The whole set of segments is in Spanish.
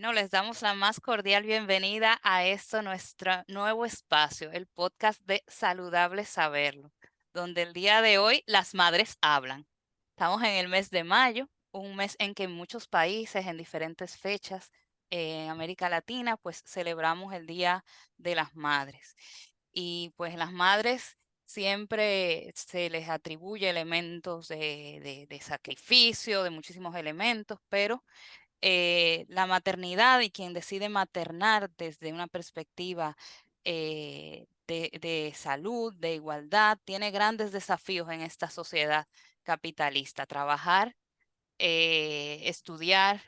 Bueno, les damos la más cordial bienvenida a nuestro nuevo espacio, el podcast de Saludable Saberlo, donde el día de hoy las madres hablan. Estamos en el mes de mayo, un mes en que en muchos países, en diferentes fechas, en América Latina, pues celebramos el Día de las Madres. Y pues las madres siempre se les atribuye elementos de sacrificio, de muchísimos elementos, pero la maternidad y quien decide maternar desde una perspectiva de salud, de igualdad, tiene grandes desafíos en esta sociedad capitalista. Trabajar, estudiar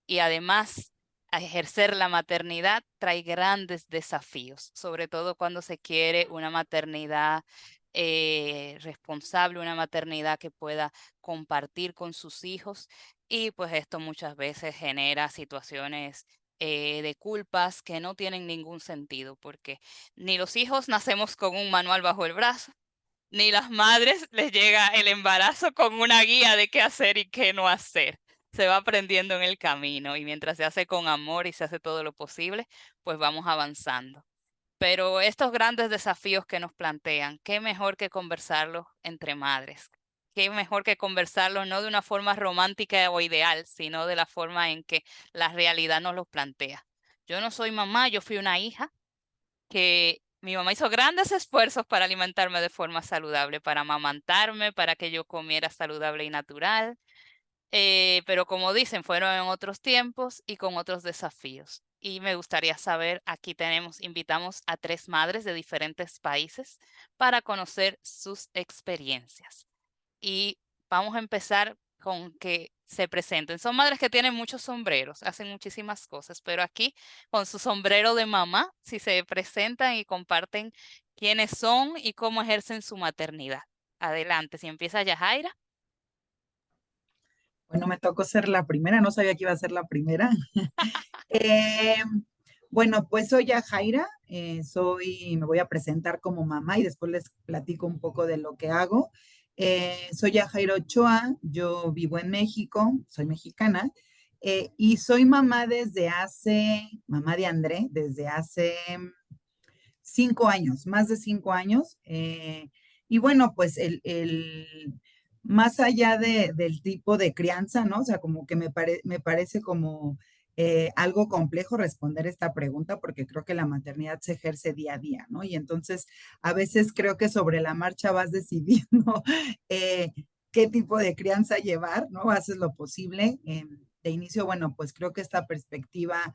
y además a ejercer la maternidad trae grandes desafíos, sobre todo cuando se quiere una maternidad responsable, una maternidad que pueda compartir con sus hijos y pues esto muchas veces genera situaciones de culpas que no tienen ningún sentido porque ni los hijos nacemos con un manual bajo el brazo, ni las madres les llega el embarazo con una guía de qué hacer y qué no hacer. Se va aprendiendo en el camino y mientras se hace con amor y se hace todo lo posible, pues vamos avanzando. Pero estos grandes desafíos que nos plantean, qué mejor que conversarlos entre madres. Qué mejor que conversarlos no de una forma romántica o ideal, sino de la forma en que la realidad nos los plantea. Yo no soy mamá, yo fui una hija que mi mamá hizo grandes esfuerzos para alimentarme de forma saludable, para amamantarme, para que yo comiera saludable y natural. Pero como dicen, fueron en otros tiempos y con otros desafíos. Y me gustaría saber, aquí invitamos a tres madres de diferentes países para conocer sus experiencias. Y vamos a empezar con que se presenten. Son madres que tienen muchos sombreros, hacen muchísimas cosas, pero aquí con su sombrero de mamá, si se presentan y comparten quiénes son y cómo ejercen su maternidad. Adelante, si empieza Yajaira. Bueno, me tocó ser la primera, no sabía que iba a ser la primera. Eh, bueno, pues soy Yajaira, me voy a presentar como mamá y después les platico un poco de lo que hago. Soy Yajaira Ochoa, yo vivo en México, soy mexicana, y soy mamá de André, desde hace 5 años, más de 5 años. Y bueno, pues más allá del tipo de crianza, ¿no? O sea, como que me parece como algo complejo responder esta pregunta porque creo que la maternidad se ejerce día a día, ¿no? Y entonces a veces creo que sobre la marcha vas decidiendo eh, qué tipo de crianza llevar, ¿no? Haces lo posible. De inicio, bueno, pues creo que esta perspectiva,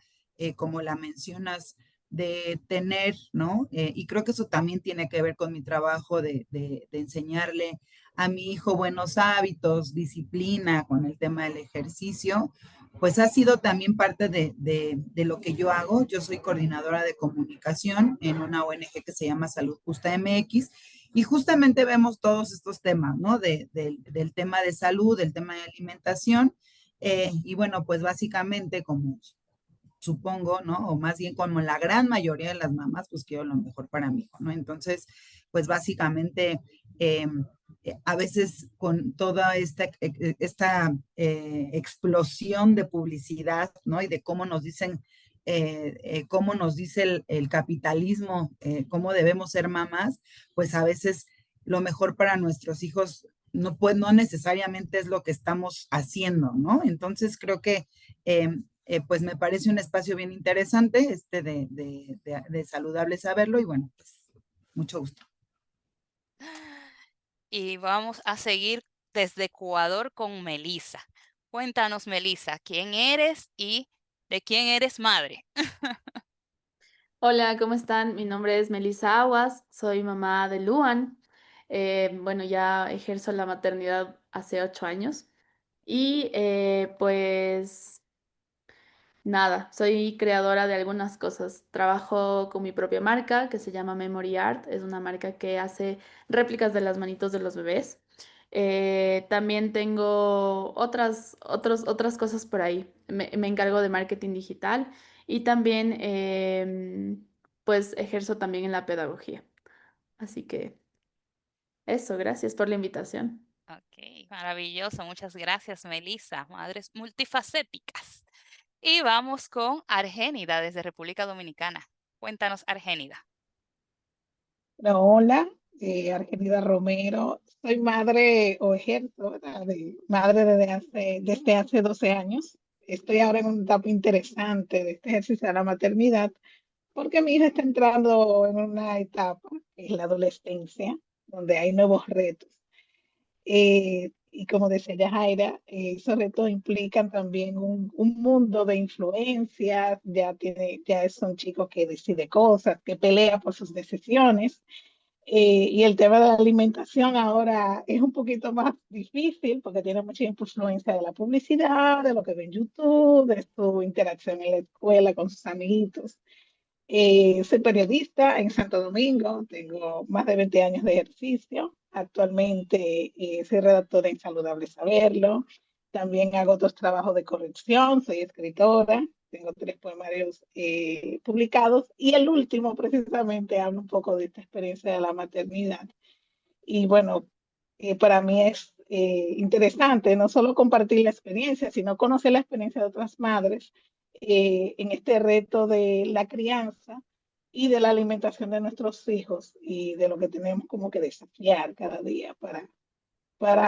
como la mencionas, de tener, ¿no? Y creo que eso también tiene que ver con mi trabajo de enseñarle a mi hijo buenos hábitos, disciplina con el tema del ejercicio, pues ha sido también parte de lo que yo hago. Yo soy coordinadora de comunicación en una ONG que se llama Salud Justa MX y justamente vemos todos estos temas, ¿no? Del tema de salud, del tema de alimentación. Y bueno, pues básicamente como supongo, ¿no? O más bien como la gran mayoría de las mamás, pues quiero lo mejor para mi hijo, ¿no? Entonces, pues básicamente, eh, a veces con toda esta explosión de publicidad, ¿no? Y de cómo nos dicen, cómo nos dice el capitalismo, cómo debemos ser mamás, pues a veces lo mejor para nuestros hijos no necesariamente es lo que estamos haciendo, ¿no? Entonces creo que eh, pues me parece un espacio bien interesante, de saludable saberlo y bueno, pues mucho gusto. Y vamos a seguir desde Ecuador con Melisa. Cuéntanos, Melisa, quién eres y de quién eres madre. Hola, ¿cómo están? Mi nombre es Melissa Aguas, soy mamá de Luan. Bueno, ya ejerzo la maternidad hace 8 años y pues nada, soy creadora de algunas cosas. Trabajo con mi propia marca que se llama Memory Art, es una marca que hace réplicas de las manitos de los bebés. También tengo otras cosas por ahí. Me encargo de marketing digital y también pues ejerzo también en la pedagogía. Así que eso, gracias por la invitación. Ok, maravilloso. Muchas gracias, Melisa. Madres multifacéticas. Y vamos con Argénida desde República Dominicana. Cuéntanos, Argénida. Hola, Argenida Romero. Soy madre o ejerzo, ¿verdad? Madre desde hace 12 años. Estoy ahora en una etapa interesante de este ejercicio de la maternidad porque mi hija está entrando en una etapa, que es la adolescencia, donde hay nuevos retos. Y como decía Yajaira, esos retos implican también un mundo de influencias, ya es un chico que decide cosas, que pelea por sus decisiones. Y el tema de la alimentación ahora es un poquito más difícil porque tiene mucha influencia de la publicidad, de lo que ve en YouTube, de su interacción en la escuela con sus amiguitos. Soy periodista en Santo Domingo, tengo más de 20 años de ejercicio. Actualmente soy redactora en Saludable Saberlo. También hago otros trabajos de corrección, soy escritora, tengo 3 poemarios publicados y el último precisamente habla un poco de esta experiencia de la maternidad. Y bueno, para mí es interesante no solo compartir la experiencia, sino conocer la experiencia de otras madres en este reto de la crianza y de la alimentación de nuestros hijos y de lo que tenemos como que desafiar cada día para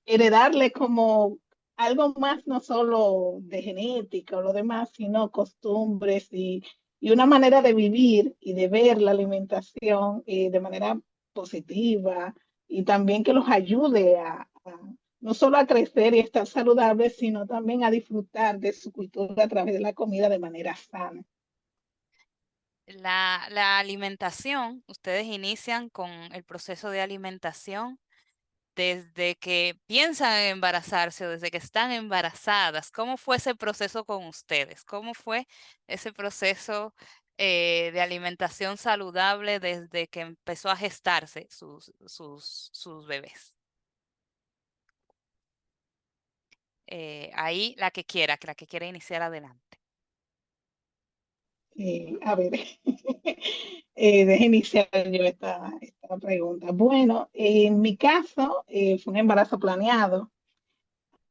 heredarle como algo más, no solo de genética o lo demás, sino costumbres y una manera de vivir y de ver la alimentación de manera positiva y también que los ayude no solo a crecer y estar saludables, sino también a disfrutar de su cultura a través de la comida de manera sana. La alimentación, ustedes inician con el proceso de alimentación desde que piensan en embarazarse o desde que están embarazadas. ¿Cómo fue ese proceso con ustedes? ¿Cómo fue ese proceso de alimentación saludable desde que empezó a gestarse sus bebés? Ahí la que quiera iniciar adelante. A ver, deje iniciar yo esta pregunta. Bueno, en mi caso fue un embarazo planeado,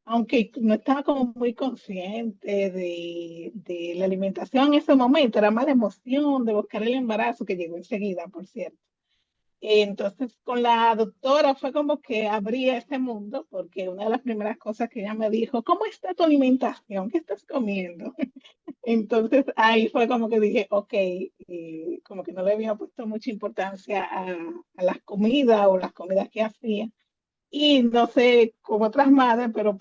aunque no estaba como muy consciente de la alimentación en ese momento, era más la emoción de buscar el embarazo que llegó enseguida, por cierto. Entonces, con la doctora fue como que abría ese mundo, porque una de las primeras cosas que ella me dijo, ¿cómo está tu alimentación? ¿Qué estás comiendo? Entonces ahí fue como que dije, ok, como que no le había puesto mucha importancia a las comidas o las comidas que hacía. Y no sé con otras madres, pero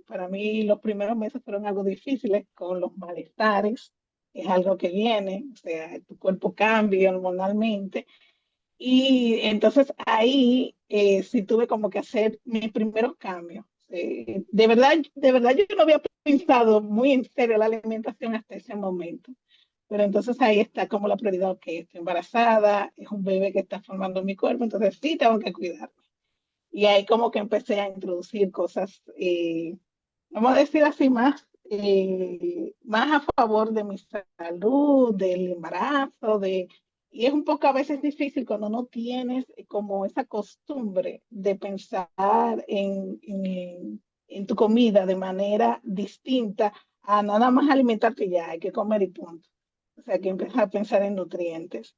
para mí los primeros meses fueron algo difíciles con los malestares. Es algo que viene, o sea, tu cuerpo cambia hormonalmente. Y entonces ahí sí tuve como que hacer mis primeros cambios. De verdad yo no había pensado muy en serio la alimentación hasta ese momento. Pero entonces ahí está como la prioridad, que estoy embarazada, es un bebé que está formando mi cuerpo, entonces sí tengo que cuidarme. Y ahí como que empecé a introducir cosas, vamos a decir así, más a favor de mi salud, del embarazo, y es un poco a veces difícil cuando no tienes como esa costumbre de pensar en tu comida de manera distinta a nada más alimentarte ya, hay que comer y punto. O sea, que empezar a pensar en nutrientes.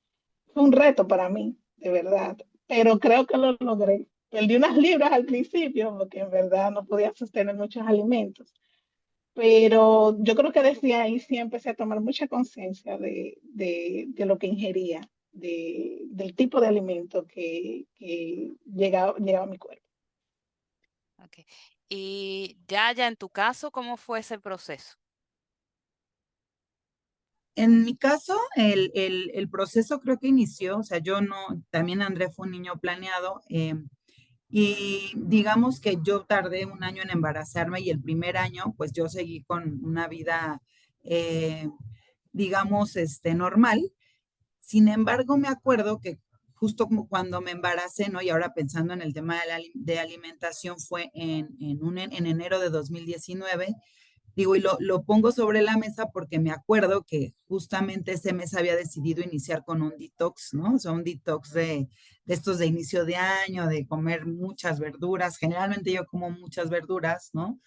Fue un reto para mí, de verdad, pero creo que lo logré. Perdí unas libras al principio porque en verdad no podía sostener muchos alimentos, pero yo creo que desde ahí sí empecé a tomar mucha conciencia de lo que ingería, del tipo de alimento que llegaba a mi cuerpo. Ok. Y ya en tu caso, ¿cómo fue ese proceso? En mi caso, el proceso creo que inició, o sea, yo no, también André fue un niño planeado, y digamos que yo tardé un año en embarazarme y el primer año, pues yo seguí con una vida, eh, digamos, normal. Sin embargo, me acuerdo que justo como cuando me embaracé, ¿no? Y ahora pensando en el tema de alimentación, fue en enero de 2019. Digo, y lo pongo sobre la mesa porque me acuerdo que justamente ese mes había decidido iniciar con un detox, ¿no? O sea, un detox de estos de inicio de año, de comer muchas verduras. Generalmente yo como muchas verduras, ¿no?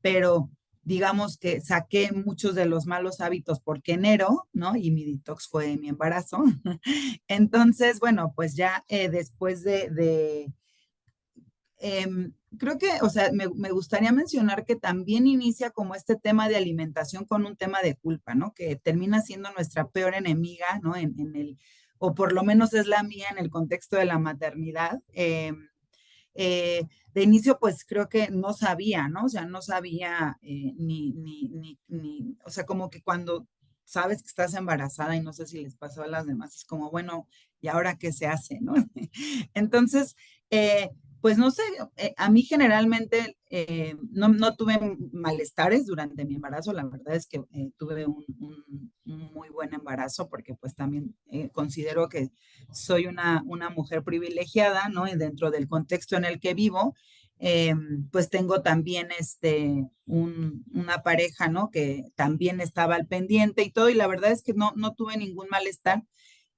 Pero digamos que saqué muchos de los malos hábitos porque enero, ¿no? Y mi detox fue mi embarazo. Entonces, bueno, pues ya después creo que, o sea, me gustaría mencionar que también inicia como este tema de alimentación con un tema de culpa, ¿no? Que termina siendo nuestra peor enemiga, ¿no? O por lo menos es la mía en el contexto de la maternidad. De inicio, pues creo que no sabía, ¿no? O sea, no sabía o sea, como que cuando sabes que estás embarazada y no sé si les pasó a las demás, es como, bueno, ¿y ahora qué se hace, no? Entonces, eh, pues no sé, a mí generalmente no tuve malestares durante mi embarazo, la verdad es que tuve un muy buen embarazo porque pues también considero que soy una mujer privilegiada, ¿no? Y dentro del contexto en el que vivo, eh, pues tengo también una pareja, ¿no? Que también estaba al pendiente y todo, y la verdad es que no tuve ningún malestar.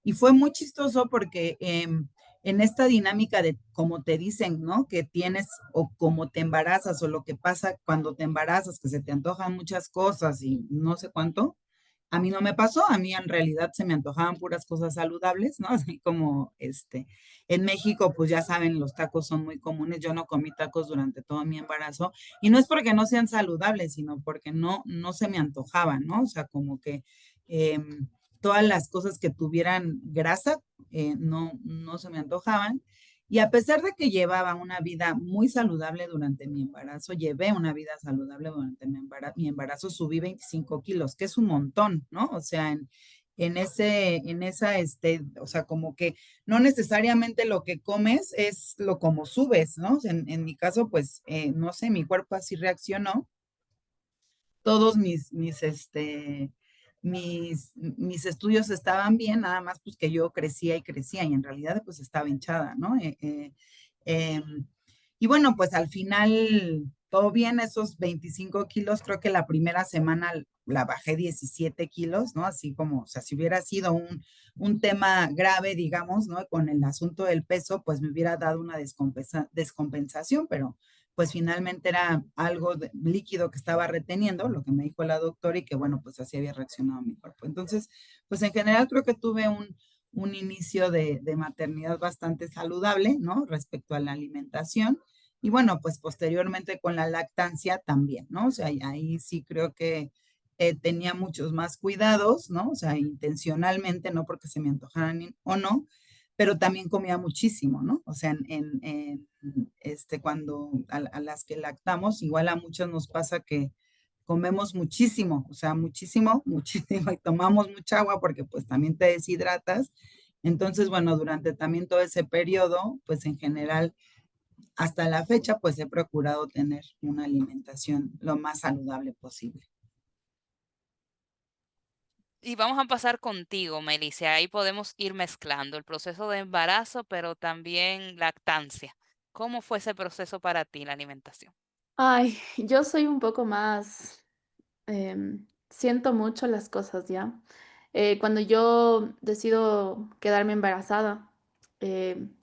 Y fue muy chistoso porque en esta dinámica de como te dicen, ¿no? Que tienes o como te embarazas o lo que pasa cuando te embarazas, que se te antojan muchas cosas y no sé cuánto, a mí no me pasó, a mí en realidad se me antojaban puras cosas saludables, ¿no? Así como en México, pues ya saben, los tacos son muy comunes. Yo no comí tacos durante todo mi embarazo y no es porque no sean saludables, sino porque no se me antojaban, ¿no? O sea, como que todas las cosas que tuvieran grasa no se me antojaban. Y a pesar de que llevaba una vida muy saludable durante mi embarazo, llevé una vida saludable durante mi embarazo, subí 25 kilos, que es un montón, ¿no? O sea, o sea, como que no necesariamente lo que comes es lo como subes, ¿no? O sea, en mi caso, pues, no sé, mi cuerpo así reaccionó. Todos mis estudios estaban bien, nada más pues que yo crecía y crecía y en realidad pues estaba hinchada, ¿no? Em, y bueno, pues al final todo bien, esos 25 kilos, creo que la primera semana la bajé 17 kilos, ¿no? Así como, o sea, si hubiera sido un tema grave, digamos, ¿no? Con el asunto del peso, pues me hubiera dado una descompensación, pero pues finalmente era algo líquido que estaba reteniendo, lo que me dijo la doctora y que bueno, pues así había reaccionado mi cuerpo. Entonces, pues en general creo que tuve un inicio de maternidad bastante saludable, ¿no? Respecto a la alimentación. Y bueno, pues posteriormente con la lactancia también, ¿no? O sea, ahí sí creo que tenía muchos más cuidados, ¿no? O sea, intencionalmente, no porque se me antojaran o no, pero también comía muchísimo, ¿no? O sea, cuando a las que lactamos, igual a muchos nos pasa que comemos muchísimo, o sea, muchísimo, muchísimo, y tomamos mucha agua porque pues también te deshidratas. Entonces, bueno, durante también todo ese periodo, pues en general, hasta la fecha, pues he procurado tener una alimentación lo más saludable posible. Y vamos a pasar contigo, Melissa. Ahí podemos ir mezclando el proceso de embarazo, pero también lactancia. ¿Cómo fue ese proceso para ti, la alimentación? Ay, yo soy un poco más, siento mucho las cosas, ¿ya? Cuando yo decido quedarme embarazada, em,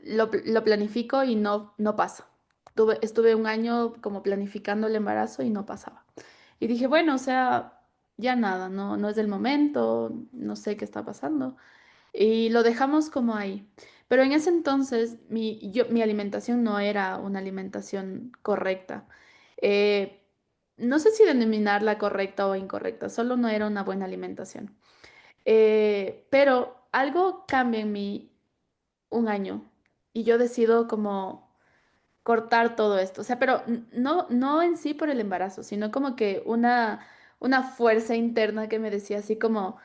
lo planifico y no pasa. Estuve un año como planificando el embarazo y no pasaba. Y dije, bueno, o sea, ya nada, no es del momento, no sé qué está pasando. Y lo dejamos como ahí. Pero en ese entonces mi alimentación no era una alimentación correcta. Eh, no sé si denominarla correcta o incorrecta, solo no era una buena alimentación. Pero algo cambia en mí un año y yo decido como cortar todo esto. O sea, pero no en sí por el embarazo, sino como que una fuerza interna que me decía así como,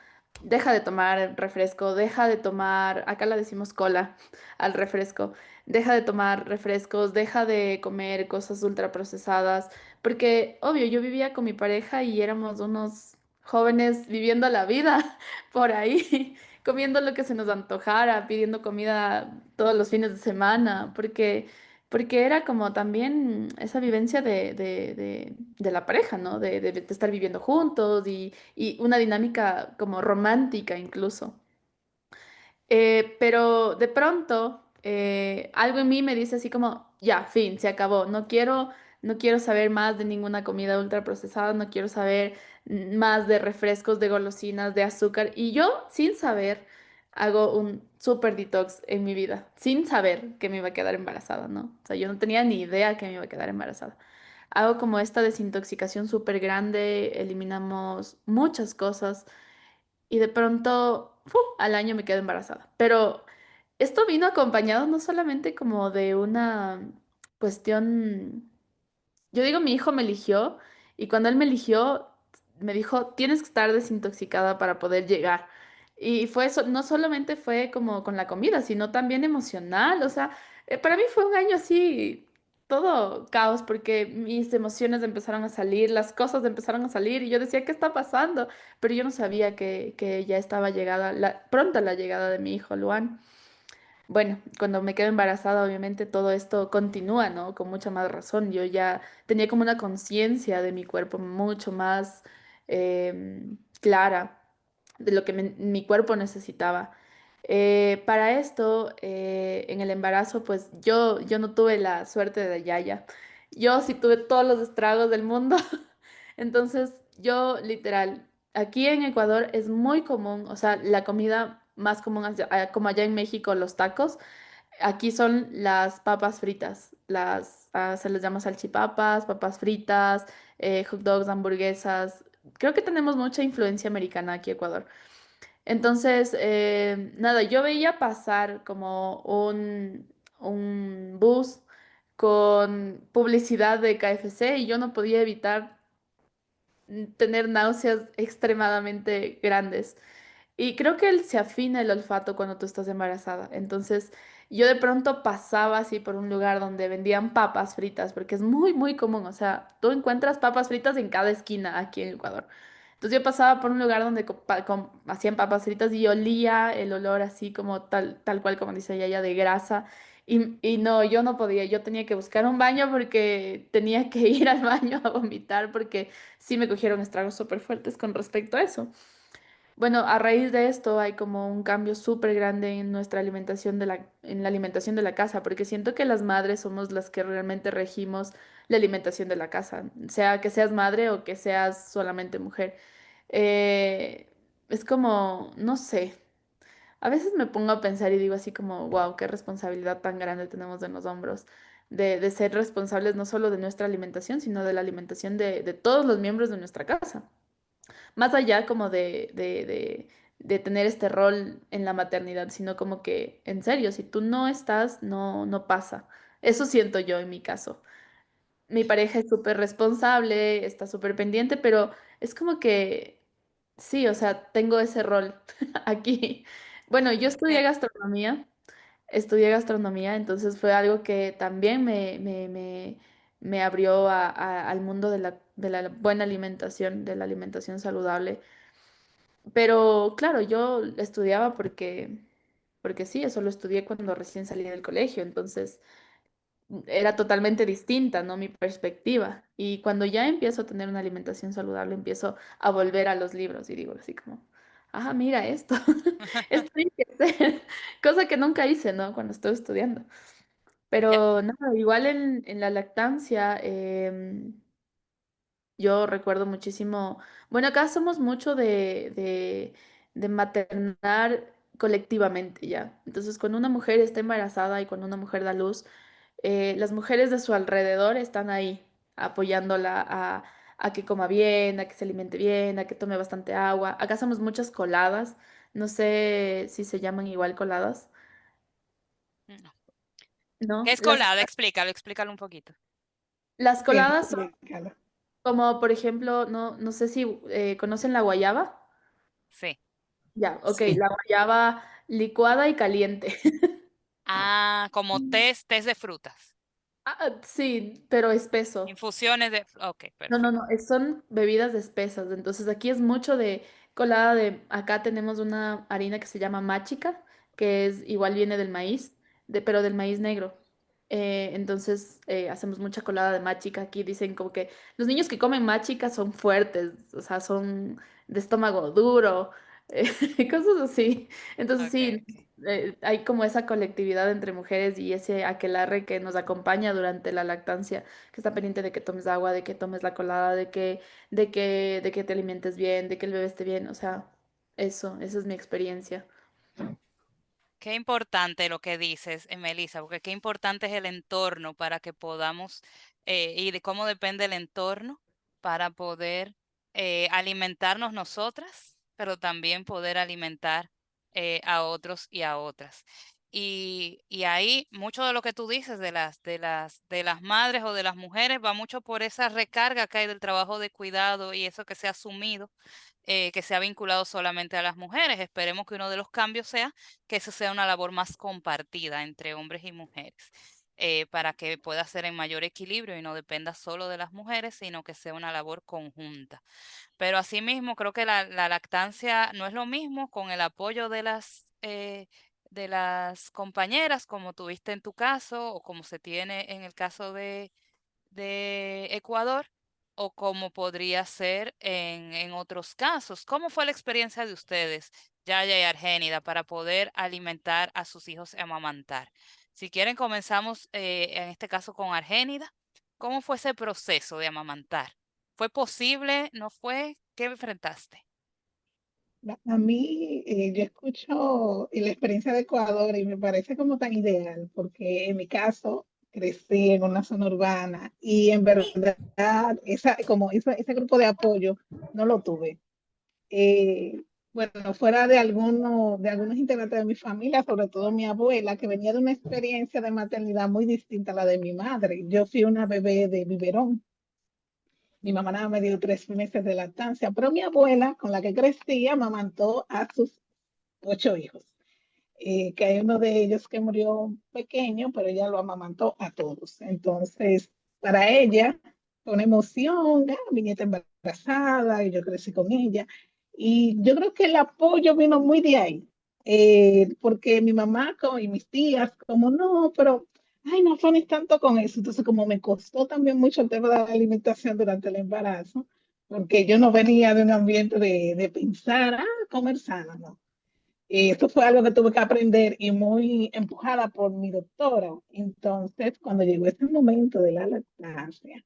deja de tomar refresco, deja de tomar, acá la decimos cola al refresco, deja de tomar refrescos, deja de comer cosas ultraprocesadas, porque obvio, yo vivía con mi pareja y éramos unos jóvenes viviendo la vida por ahí. Comiendo lo que se nos antojara, pidiendo comida todos los fines de semana, porque era como también esa vivencia de la pareja, ¿no? De estar viviendo juntos y una dinámica como romántica incluso. Pero de pronto algo en mí me dice así como, ya, fin, se acabó, no quiero no quiero saber más de ninguna comida ultraprocesada, no quiero saber más de refrescos, de golosinas, de azúcar. Y yo, sin saber, hago un super detox en mi vida, sin saber que me iba a quedar embarazada, ¿no? O sea, yo no tenía ni idea que me iba a quedar embarazada. Hago como esta desintoxicación súper grande, eliminamos muchas cosas y de pronto, ¡fu! Al año me quedo embarazada. Pero esto vino acompañado no solamente como de una cuestión, yo digo, mi hijo me eligió y cuando él me eligió, me dijo, tienes que estar desintoxicada para poder llegar. Y fue eso, no solamente fue como con la comida, sino también emocional. O sea, para mí fue un año así, todo caos, porque mis emociones empezaron a salir, las cosas empezaron a salir y yo decía, ¿qué está pasando? Pero yo no sabía que ya estaba llegada, pronta la llegada de mi hijo, Luan. Bueno, cuando me quedo embarazada, obviamente todo esto continúa, ¿no? Con mucha más razón. Yo ya tenía como una conciencia de mi cuerpo mucho más clara de lo que mi cuerpo necesitaba. Para esto, en el embarazo, pues yo no tuve la suerte de Yaya. Yo sí tuve todos los estragos del mundo. Entonces, yo literal, aquí en Ecuador es muy común, o sea, la comida más común, como allá en México, los tacos, aquí son las papas fritas, se les llama salchipapas, papas fritas, hot dogs, hamburguesas. Creo que tenemos mucha influencia americana aquí en Ecuador. Entonces, nada, yo veía pasar como un bus con publicidad de KFC y yo no podía evitar tener náuseas extremadamente grandes. Y creo que él se afina el olfato cuando tú estás embarazada. Entonces, yo de pronto pasaba así por un lugar donde vendían papas fritas, porque es muy, muy común. O sea, tú encuentras papas fritas en cada esquina aquí en Ecuador. Entonces, yo pasaba por un lugar donde hacían papas fritas y olía el olor así como tal cual como dice ella, de grasa. Y no, yo no podía, yo tenía que buscar un baño porque tenía que ir al baño a vomitar porque sí me cogieron estragos súper fuertes con respecto a eso. Bueno, a raíz de esto hay como un cambio súper grande en nuestra alimentación en la alimentación de la casa, porque siento que las madres somos las que realmente regimos la alimentación de la casa, sea que seas madre o que seas solamente mujer. Eh, es como, no sé, a veces me pongo a pensar y digo así como, wow, qué responsabilidad tan grande tenemos en los hombros. De ser responsables no solo de nuestra alimentación, sino de la alimentación de todos los miembros de nuestra casa. Más allá como de tener este rol en la maternidad, sino como que, en serio, si tú no estás, no pasa. Eso siento yo en mi caso. Mi pareja es súper responsable, está súper pendiente, pero es como que, sí, o sea, tengo ese rol aquí. Bueno, yo estudié gastronomía, entonces fue algo que también me abrió al mundo de la buena alimentación, de la alimentación saludable. Pero claro, yo estudiaba porque sí, eso lo estudié cuando recién salí del colegio, entonces era totalmente distinta, ¿no? Mi perspectiva. Y cuando ya empiezo a tener una alimentación saludable, empiezo a volver a los libros y digo así como, ah, mira esto, esto hay que hacer, cosa que nunca hice, ¿no? Cuando estuve estudiando. Ya, Pero nada, igual en la lactancia, yo recuerdo muchísimo, bueno, acá somos mucho de maternar colectivamente, ¿ya? Entonces, cuando una mujer está embarazada y cuando una mujer da luz, las mujeres de su alrededor están ahí apoyándola a que coma bien, a que se alimente bien, a que tome bastante agua. Acá hacemos muchas coladas, no sé si se llaman igual coladas, no. ¿Qué ¿no? es colada? Explícalo, explícalo un poquito. Las Sí, coladas son explícalo. como, por ejemplo, no sé si conocen la guayaba. Sí. Ya, ok, Sí. la guayaba licuada y caliente. Ah, como test de frutas. Sí, pero espeso. Infusiones de... Ok, No, perfecto. no, son bebidas espesas. Entonces aquí es mucho de colada de, acá tenemos una harina que se llama machica, que es igual viene del maíz, pero del maíz negro. Entonces hacemos mucha colada de machica. Aquí dicen como que los niños que comen machica son fuertes, o sea, son de estómago duro, cosas así. Entonces Ok, sí, ok. hay como esa colectividad entre mujeres y ese aquelarre que nos acompaña durante la lactancia, que está pendiente de que tomes agua, de que tomes la colada, de que te alimentes bien, de que el bebé esté bien. O sea, esa es mi experiencia. Qué importante lo que dices, Melissa, porque qué importante es el entorno para que podamos, y de cómo depende el entorno para poder alimentarnos nosotras, pero también poder alimentar a otros y a otras. Y ahí mucho de lo que tú dices de las madres o de las mujeres va mucho por esa recarga que hay del trabajo de cuidado y eso que se ha asumido, que se ha vinculado solamente a las mujeres. Esperemos que uno de los cambios sea que eso sea una labor más compartida entre hombres y mujeres, para que pueda ser en mayor equilibrio y no dependa solo de las mujeres, sino que sea una labor conjunta. Pero asimismo, creo que la lactancia no es lo mismo con el apoyo de las compañeras, como tuviste en tu caso, o como se tiene en el caso de Ecuador, o como podría ser en otros casos. ¿Cómo fue la experiencia de ustedes, Yaya y Argénida, para poder alimentar a sus hijos y amamantar? Si quieren, comenzamos en este caso con Argénida. ¿Cómo fue ese proceso de amamantar? ¿Fue posible? ¿No fue? ¿Qué enfrentaste? A mí, yo escucho la experiencia de Ecuador y me parece como tan ideal, porque en mi caso crecí en una zona urbana y en verdad ese grupo de apoyo no lo tuve. Bueno, fuera de algunos integrantes de mi familia, sobre todo mi abuela, que venía de una experiencia de maternidad muy distinta a la de mi madre. Yo fui una bebé de biberón. Mi mamá nada me dio 3 meses de lactancia, pero mi abuela, con la que crecía, amamantó a sus 8 hijos, que hay uno de ellos que murió pequeño, pero ella lo amamantó a todos. Entonces, para ella fue una emoción, mi nieta embarazada, y yo crecí con ella. Y yo creo que el apoyo vino muy de ahí, porque mi mamá y mis tías, como no, pero, ay, no afanes tanto con eso. Entonces, como me costó también mucho el tema de la alimentación durante el embarazo, porque yo no venía de un ambiente de pensar, comer sano, ¿no? Y esto fue algo que tuve que aprender y muy empujada por mi doctora. Entonces, cuando llegó ese momento de la lactancia,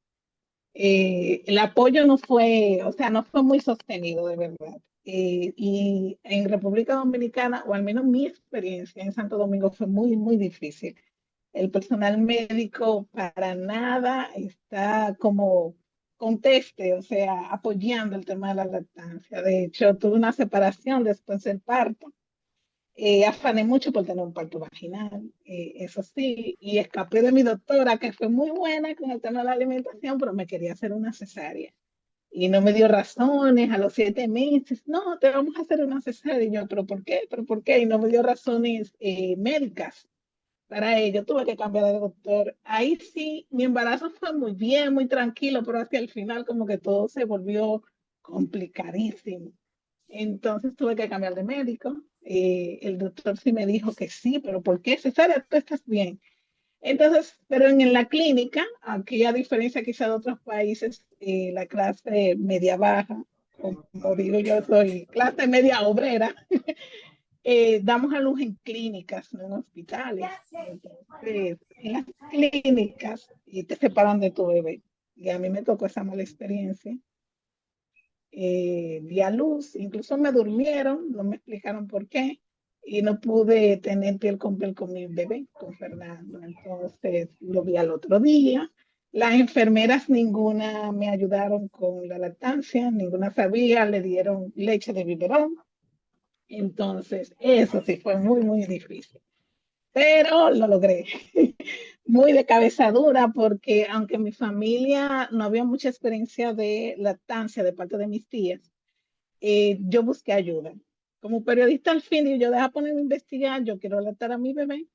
el apoyo no fue, o sea, no fue muy sostenido de verdad. Y en República Dominicana, o al menos mi experiencia en Santo Domingo, fue muy, muy difícil. El personal médico para nada está como conteste, o sea, apoyando el tema de la lactancia. De hecho, tuve una separación después del parto, afané mucho por tener un parto vaginal, eso sí, y escapé de mi doctora, que fue muy buena con el tema de la alimentación, pero me quería hacer una cesárea. Y no me dio razones a los 7 meses. No, te vamos a hacer una cesárea. Y yo, ¿pero por qué? ¿Pero por qué? Y no me dio razones médicas para ello. Tuve que cambiar de doctor. Ahí sí, mi embarazo fue muy bien, muy tranquilo, pero hacia el final como que todo se volvió complicadísimo. Entonces tuve que cambiar de médico. El doctor sí me dijo que sí, pero ¿por qué, Cesárea? Tú estás bien. Entonces, pero en la clínica, aquí a diferencia quizá de otros países, la clase media baja, como digo yo, soy clase media obrera, damos a luz en clínicas, no en hospitales. Entonces, en las clínicas te separan de tu bebé. Y a mí me tocó esa mala experiencia. Di a luz, incluso me durmieron, no me explicaron por qué, y no pude tener piel con mi bebé, con Fernando. Entonces lo vi al otro día. Las enfermeras ninguna me ayudaron con la lactancia, ninguna sabía, le dieron leche de biberón. Entonces, eso sí fue muy, muy difícil, pero lo logré. Muy de cabeza dura porque aunque en mi familia no había mucha experiencia de lactancia de parte de mis tías, yo busqué ayuda. Como periodista al fin, yo deja ponerme a investigar, yo quiero lactar a mi bebé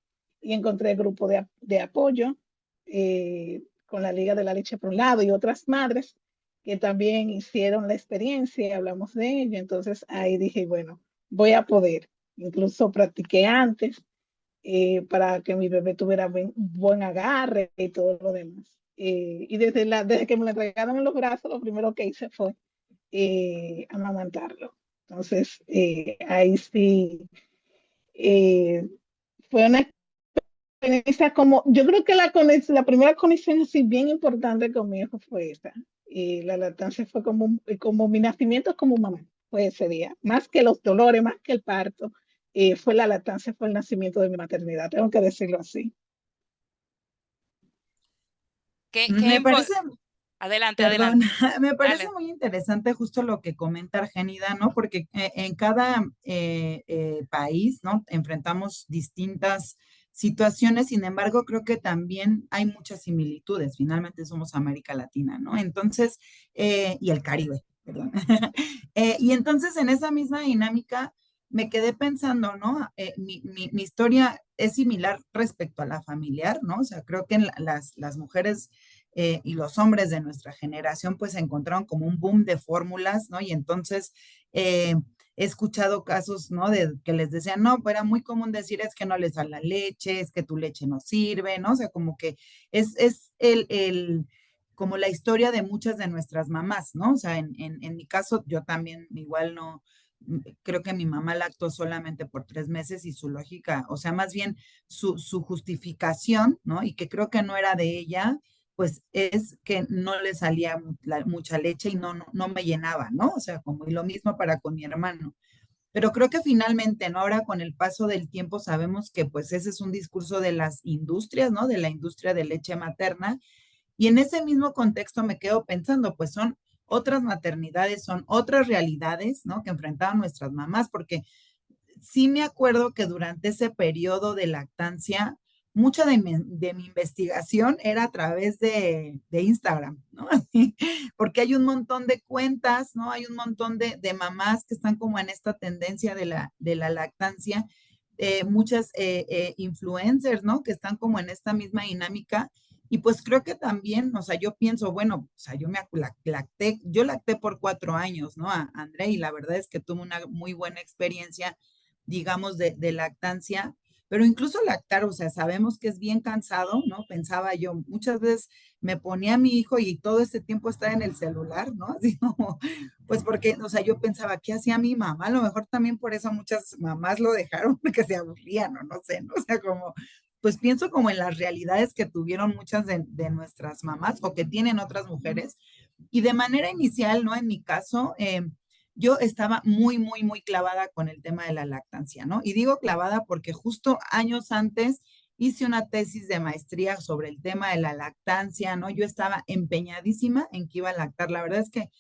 y encontré el grupo de apoyo, con la Liga de la Leche por un lado y otras madres que también hicieron la experiencia y hablamos de ello. Entonces ahí dije, bueno, voy a poder. Incluso practiqué antes, para que mi bebé tuviera buen agarre y todo lo demás. Y desde que me lo entregaron en los brazos, lo primero que hice fue amamantarlo. Entonces, ahí sí, Eh, Fue una experiencia como, yo creo que la primera conexión así bien importante con mi hijo fue esa. Y la lactancia fue como mi nacimiento como mamá, fue ese día. Más que los dolores, más que el parto, fue la lactancia, fue el nacimiento de mi maternidad, tengo que decirlo así. ¿Qué Me parece, Adelante, perdón, adelante. me parece Dale. muy interesante justo lo que comenta Argénida, ¿no? Porque en cada país, ¿no? Enfrentamos distintas situaciones, sin embargo, creo que también hay muchas similitudes. Finalmente somos América Latina, ¿no? Entonces, y el Caribe, perdón. Y entonces en esa misma dinámica me quedé pensando, ¿no? Mi historia es similar respecto a la familiar, ¿no? O sea, creo que las mujeres y los hombres de nuestra generación pues encontraron como un boom de fórmulas, ¿no? Y entonces he escuchado casos, ¿no? De que les decían, no, pues era muy común decir es que no les da la leche, es que tu leche no sirve, ¿no? O sea, como que es como la historia de muchas de nuestras mamás, ¿no? O sea, en mi caso, yo también igual no, creo que mi mamá lactó solamente por 3 meses y su lógica, o sea, más bien su justificación, ¿no? Y que creo que no era de ella, pues es que no le salía mucha leche y no me llenaba, ¿no? O sea, como y lo mismo para con mi hermano. Pero creo que finalmente, ¿no? Ahora con el paso del tiempo sabemos que pues ese es un discurso de las industrias, ¿no? De la industria de leche materna. Y en ese mismo contexto me quedo pensando, pues son otras maternidades, son otras realidades, ¿no? Que enfrentaban nuestras mamás, porque sí me acuerdo que durante ese periodo de lactancia, mucha de mi investigación era a través de Instagram, ¿no? Así, porque hay un montón de cuentas, ¿no? Hay un montón de mamás que están como en esta tendencia de la lactancia, muchas influencers, ¿no? Que están como en esta misma dinámica. Y pues creo que también, o sea, yo pienso, bueno, o sea, yo lacté por 4 años, ¿no? A André, y la verdad es que tuve una muy buena experiencia digamos, de lactancia, pero incluso lactar, o sea, sabemos que es bien cansado, ¿no? Pensaba yo, muchas veces me ponía a mi hijo y todo ese tiempo estaba en el celular, ¿no? Así como, pues porque, o sea, yo pensaba, ¿qué hacía mi mamá? A lo mejor también por eso muchas mamás lo dejaron porque se aburrían, o no sé, ¿no? O sea, como, pues pienso como en las realidades que tuvieron muchas de nuestras mamás o que tienen otras mujeres. Y de manera inicial, ¿no? En mi caso, yo estaba muy, muy, muy clavada con el tema de la lactancia, ¿no? Y digo clavada porque justo años antes hice una tesis de maestría sobre el tema de la lactancia, ¿no? Yo estaba empeñadísima en que iba a lactar. La verdad es que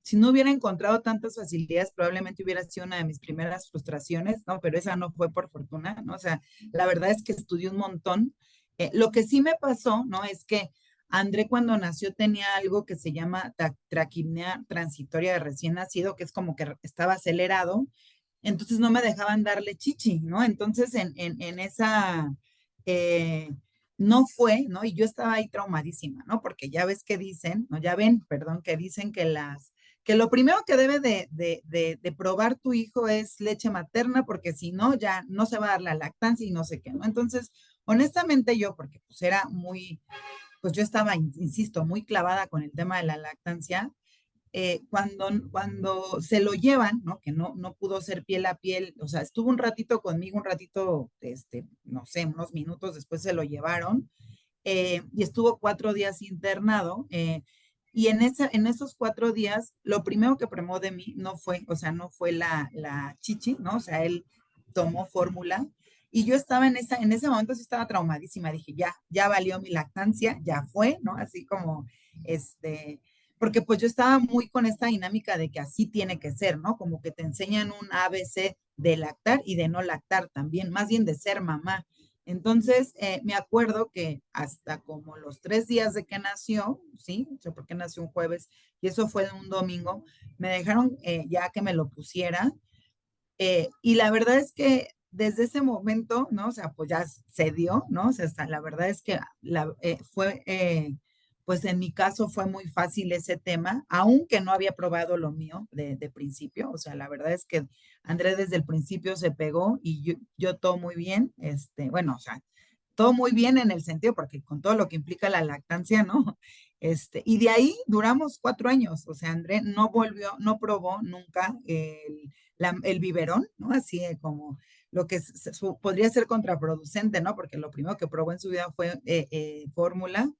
si no hubiera encontrado tantas facilidades, probablemente hubiera sido una de mis primeras frustraciones, ¿no? Pero esa no fue por fortuna, ¿no? O sea, la verdad es que estudié un montón. Lo que sí me pasó, ¿no? Es que André cuando nació tenía algo que se llama traquimnea transitoria de recién nacido, que es como que estaba acelerado, entonces no me dejaban darle chichi, ¿no? Entonces en esa, eh, no fue, ¿no? Y yo estaba ahí traumadísima, ¿no? Porque ya ves que dicen, no, ya ven, perdón, que dicen que lo primero que debe de probar tu hijo es leche materna, porque si no, ya no se va a dar la lactancia y no sé qué, ¿no? Entonces, honestamente yo, porque pues era muy, pues yo estaba, insisto, muy clavada con el tema de la lactancia. Cuando se lo llevan, ¿no? Que no pudo ser piel a piel, o sea, estuvo un ratito conmigo, un ratito, no sé, unos minutos después se lo llevaron y estuvo 4 días internado. Y en esos 4 días, lo primero que premó de mí no fue, o sea, no fue la chichi, ¿no? O sea, él tomó fórmula y yo estaba en ese momento sí estaba traumadísima, dije, ya valió mi lactancia, ya fue, ¿no? Así como, porque pues yo estaba muy con esta dinámica de que así tiene que ser, ¿no? Como que te enseñan un ABC de lactar y de no lactar también, más bien de ser mamá. Entonces, me acuerdo que hasta como los 3 días de que nació, ¿sí? O sea, porque nació un jueves y eso fue un domingo, me dejaron ya que me lo pusiera. Y la verdad es que desde ese momento, ¿no? O sea, pues ya se dio, ¿no? O sea, la verdad es que pues en mi caso fue muy fácil ese tema, aunque no había probado lo mío de principio. O sea, la verdad es que André desde el principio se pegó y yo todo muy bien, bueno, o sea, todo muy bien en el sentido, porque con todo lo que implica la lactancia, ¿no? Y de ahí duramos 4 años, o sea, André no volvió, no probó nunca el biberón, ¿no? Así como lo que podría ser contraproducente, ¿no? Porque lo primero que probó en su vida fue fórmula,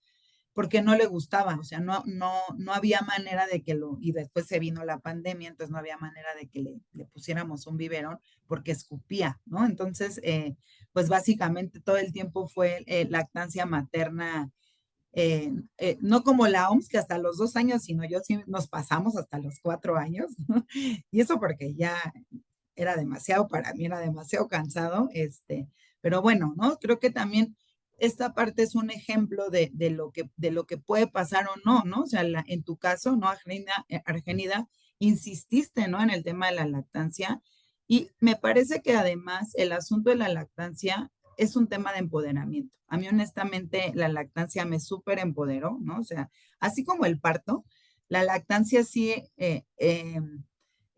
porque no le gustaba, o sea, no había manera de que y después se vino la pandemia, entonces no había manera de que le pusiéramos un biberón porque escupía, ¿no? Entonces, pues básicamente todo el tiempo fue lactancia materna, no como la OMS, que hasta los 2 años, sino yo sí nos pasamos hasta los 4 años, ¿no? Y eso porque ya era demasiado, para mí era demasiado cansado, pero bueno, ¿no? Creo que también esta parte es un ejemplo de lo que puede pasar o no, ¿no? O sea, en tu caso, ¿no, Argenida, insististe, ¿no? En el tema de la lactancia y me parece que además el asunto de la lactancia es un tema de empoderamiento. A mí honestamente la lactancia me súper empoderó, ¿no? O sea, así como el parto, la lactancia sí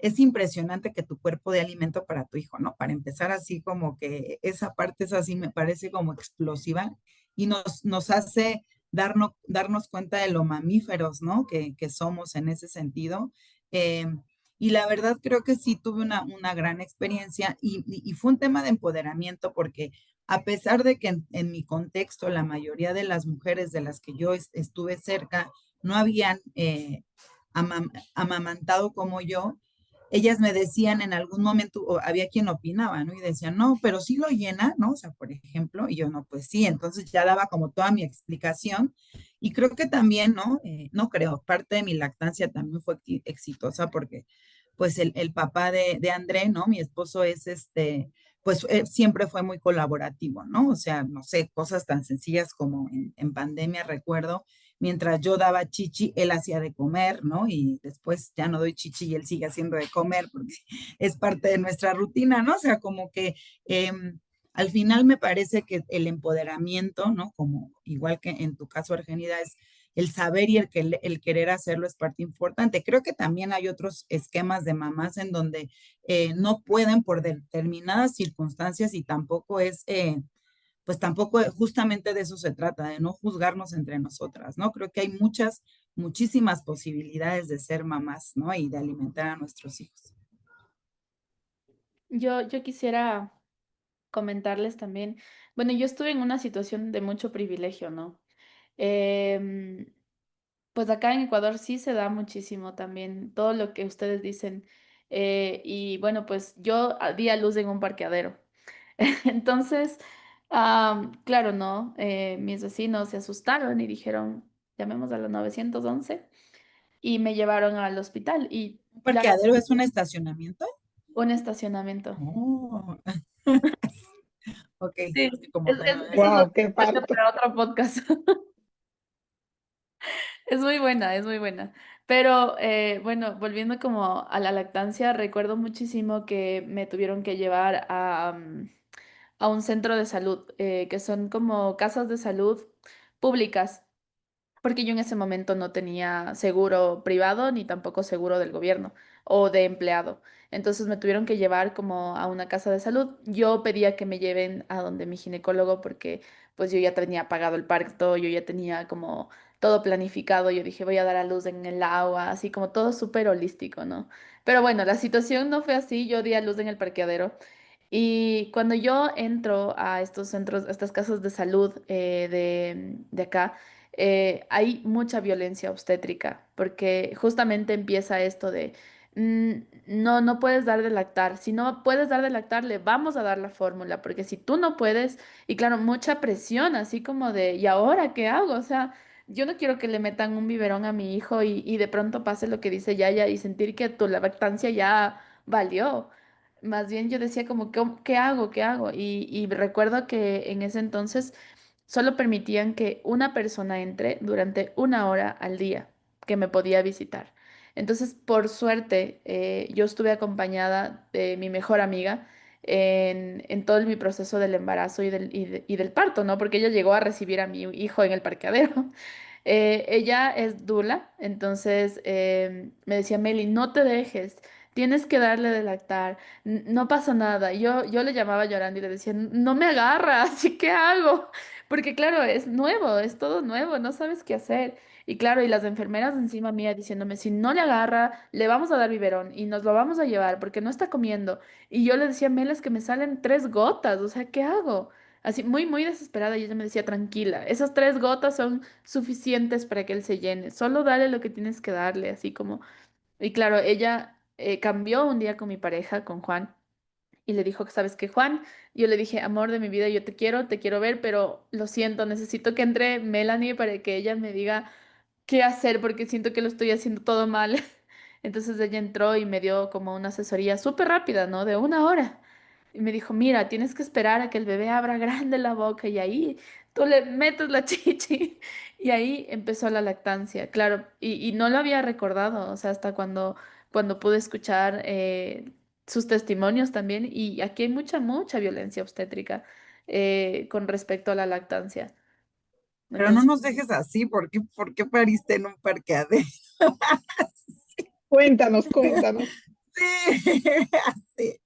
es impresionante que tu cuerpo dé alimento para tu hijo, ¿no? Para empezar así como que esa parte es así, me parece como explosiva y nos hace darnos cuenta de lo mamíferos, ¿no? Que somos en ese sentido. Eh, y la verdad creo que sí tuve una gran experiencia y fue un tema de empoderamiento porque a pesar de que en mi contexto la mayoría de las mujeres de las que yo estuve cerca no habían amamantado como yo, ellas me decían en algún momento, o había quien opinaba, ¿no? Y decían, no, pero sí lo llena, ¿no? O sea, por ejemplo, y yo no, pues sí, entonces ya daba como toda mi explicación. Y creo que también, ¿no? No creo, parte de mi lactancia también fue exitosa porque, pues, el papá de André, ¿no? Mi esposo es pues siempre fue muy colaborativo, ¿no? O sea, no sé, cosas tan sencillas como en pandemia, recuerdo, mientras yo daba chichi, él hacía de comer, ¿no? Y después ya no doy chichi y él sigue haciendo de comer porque es parte de nuestra rutina, ¿no? O sea, como que al final me parece que el empoderamiento, ¿no? Como igual que en tu caso, Argenida, es el saber y el querer hacerlo es parte importante. Creo que también hay otros esquemas de mamás en donde no pueden por determinadas circunstancias y tampoco pues tampoco justamente de eso se trata, de no juzgarnos entre nosotras, ¿no? Creo que hay muchísimas posibilidades de ser mamás, ¿no? Y de alimentar a nuestros hijos. Yo quisiera comentarles también, bueno, yo estuve en una situación de mucho privilegio, ¿no? Em, pues acá en Ecuador sí se da muchísimo también todo lo que ustedes dicen. Y bueno, pues yo di a luz en un parqueadero. Entonces, claro, ¿no? Mis vecinos se asustaron y dijeron, llamemos a la 911 y me llevaron al hospital. Y ¿Un claro, parqueadero es un estacionamiento? un estacionamiento. Oh, ok, Sí, es que como que no había eso es Wow, otro qué cuento parto. para otro podcast. Es muy buena, es muy buena. Pero bueno, volviendo como a la lactancia, recuerdo muchísimo que me tuvieron que llevar a un centro de salud, que son como casas de salud públicas, porque yo en ese momento no tenía seguro privado ni tampoco seguro del gobierno o de empleado. Entonces me tuvieron que llevar como a una casa de salud. Yo pedía que me lleven a donde mi ginecólogo porque pues yo ya tenía pagado el parto, yo ya tenía como todo planificado. Yo dije, voy a dar a luz en el agua, así como todo súper holístico, ¿no? Pero bueno, la situación no fue así. Yo di a luz en el parqueadero. Y cuando yo entro a estos centros, a estas casas de salud de acá, hay mucha violencia obstétrica, porque justamente empieza esto de, mm, no, no puedes dar de lactar. Si no puedes dar de lactar, le vamos a dar la fórmula, porque si tú no puedes, y claro, mucha presión, así como de, ¿y ahora qué hago? O sea, yo no quiero que le metan un biberón a mi hijo y de pronto pase lo que dice Yaya y sentir que tu lactancia ya valió. Más bien yo decía como, ¿qué hago? ¿Qué hago? Y recuerdo que en ese entonces solo permitían que una persona entre durante 1 hora al día que me podía visitar. Entonces, por suerte, yo estuve acompañada de mi mejor amiga en todo mi proceso del embarazo y del parto, ¿no? Porque ella llegó a recibir a mi hijo en el parqueadero. Ella es dula, entonces me decía, Meli, no te dejes. tienes que darle de lactar, no pasa nada. Yo le llamaba llorando y le decía, no me agarra, así que hago, porque claro, es nuevo, es todo nuevo, no sabes qué hacer. Y claro, y las enfermeras encima mía diciéndome, si no le agarra, le vamos a dar biberón y nos lo vamos a llevar porque no está comiendo. Y yo le decía, Mela, es que me salen 3 gotas, o sea, ¿qué hago? Así, muy, muy desesperada, y ella me decía, tranquila, esas 3 gotas son suficientes para que él se llene, solo dale lo que tienes que darle, así como... Y claro, ella cambió un día con mi pareja, con Juan, y le dijo que, ¿sabes qué, Juan? Yo le dije, amor de mi vida, yo te quiero ver, pero lo siento, necesito que entre Melanie para que ella me diga qué hacer porque siento que lo estoy haciendo todo mal. Entonces ella entró y me dio como una asesoría súper rápida, ¿no? De 1 hora. Y me dijo, mira, tienes que esperar a que el bebé abra grande la boca y ahí tú le metes la chichi. Y ahí empezó la lactancia, claro. Y no lo había recordado, o sea, hasta cuando pude escuchar sus testimonios también. Y aquí hay mucha, mucha violencia obstétrica con respecto a la lactancia. Pero no Entonces... nos dejes así, por qué pariste en un parqueadero? Cuéntanos, cuéntanos. Sí, así.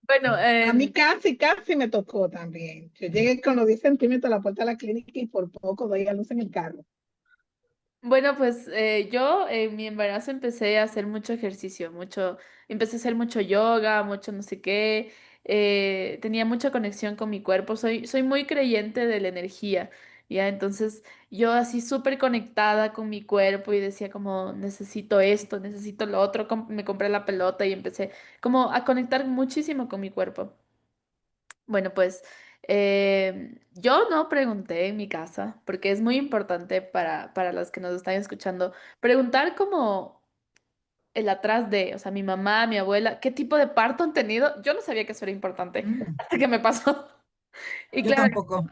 Bueno, A mí casi, casi me tocó también. Yo llegué con los 10 centímetros a la puerta de la clínica y por poco doy a luz en el carro. bueno, pues yo en mi embarazo empecé a hacer mucho ejercicio, empecé a hacer mucho yoga, mucho no sé qué, tenía mucha conexión con mi cuerpo, soy muy creyente de la energía, ¿ya? Entonces yo así súper conectada con mi cuerpo y decía como necesito esto, necesito lo otro, me compré la pelota y empecé como a conectar muchísimo con mi cuerpo. Bueno, pues yo no pregunté en mi casa, porque es muy importante para los que nos están escuchando, preguntar como el atrás de, o sea, mi mamá, mi abuela, qué tipo de parto han tenido. Yo no sabía que eso era importante Mm, hasta que me pasó. Y yo claro, tampoco.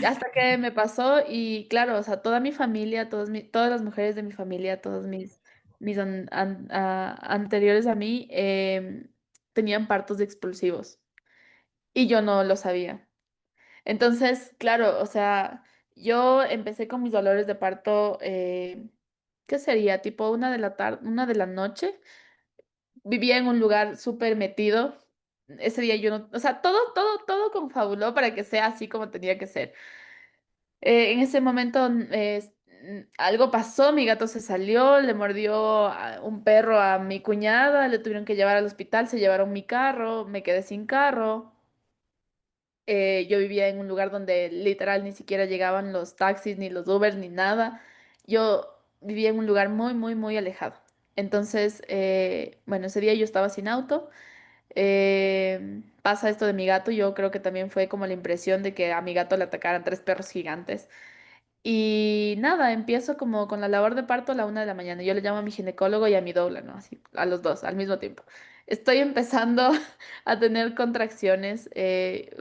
hasta que me pasó y claro, o sea, toda mi familia, todas las mujeres de mi familia, todos mis anteriores a mí, tenían partos expulsivos y yo no lo sabía. Entonces, claro, o sea, yo empecé con mis dolores de parto, ¿qué sería? Tipo 1 de la tarde, 1 de la noche. Vivía en un lugar súper metido. Ese día yo no, o sea, todo confabuló para que sea así como tenía que ser. En ese momento algo pasó, mi gato se salió, le mordió a un perro a mi cuñada, le tuvieron que llevar al hospital, se llevaron mi carro, me quedé sin carro. Yo vivía en un lugar donde literal ni siquiera llegaban los taxis, ni los Ubers, ni nada. Yo vivía en un lugar muy, muy, muy alejado. Entonces, bueno, ese día yo estaba sin auto. Pasa esto de mi gato. Yo creo que también fue como la impresión de que a mi gato le atacaran 3 perros gigantes. Y nada, empiezo como con la labor de parto a la 1 de la mañana. Yo le llamo a mi ginecólogo y a mi doula, ¿no? Así, a los dos, al mismo tiempo. Estoy empezando a tener contracciones.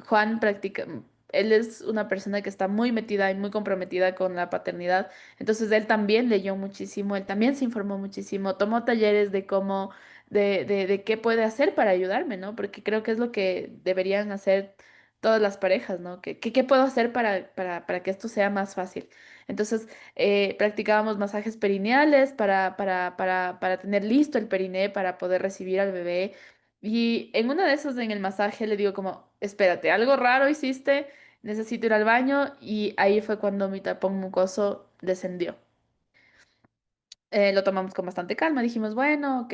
Juan practica, él es una persona que está muy metida y muy comprometida con la paternidad. Entonces él también leyó muchísimo, él también se informó muchísimo, tomó talleres de cómo, de qué puede hacer para ayudarme, ¿no? Porque creo que es lo que deberían hacer todas las parejas, ¿no? ¿Qué puedo hacer para que esto sea más fácil? Entonces, practicábamos masajes perineales para tener listo el periné para poder recibir al bebé. Y en una de esas, en el masaje, le digo como, espérate, algo raro hiciste, necesito ir al baño. Y ahí fue cuando mi tapón mucoso descendió. Lo tomamos con bastante calma, dijimos, bueno, ok.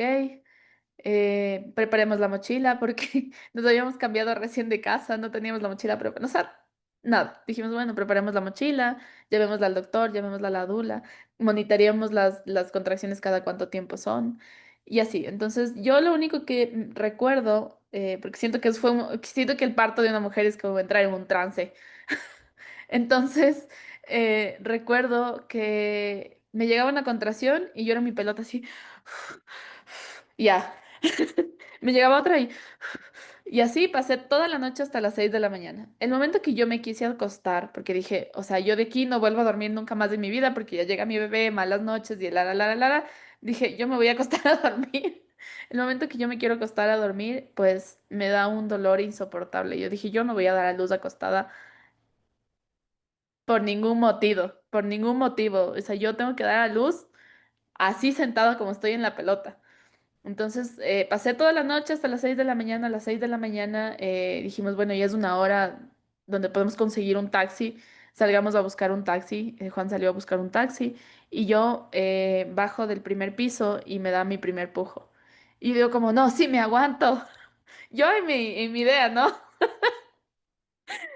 Preparemos la mochila porque nos habíamos cambiado recién de casa, no teníamos la mochila para no, o sea, nada. Dijimos, bueno, preparemos la mochila, llevémosla al doctor, llevémosla a la dula, monitoreemos las contracciones cada cuánto tiempo son y así. Entonces, yo lo único que recuerdo, porque siento que el parto de una mujer es como entrar en un trance. Entonces, recuerdo que me llegaba una contracción y yo era mi pelota así, ya. Me llegaba otra y así pasé toda la noche hasta las 6 de la mañana. El momento que yo me quise acostar, porque dije, o sea, yo de aquí no vuelvo a dormir nunca más de mi vida porque ya llega mi bebé, malas noches y dije, yo me voy a acostar a dormir. El momento que yo me quiero acostar a dormir, pues me da un dolor insoportable. Yo dije, yo no voy a dar a luz acostada por ningún motivo, por ningún motivo. O sea, yo tengo que dar a luz así sentada como estoy en la pelota. Entonces pasé toda la noche hasta las 6 de la mañana. A las 6 de la mañana dijimos, bueno, ya es una hora donde podemos conseguir un taxi. Salgamos a buscar un taxi. Juan salió a buscar un taxi y yo bajo del primer piso y me da mi primer pujo. Y digo como, no, sí, me aguanto. Yo en mi idea, ¿no?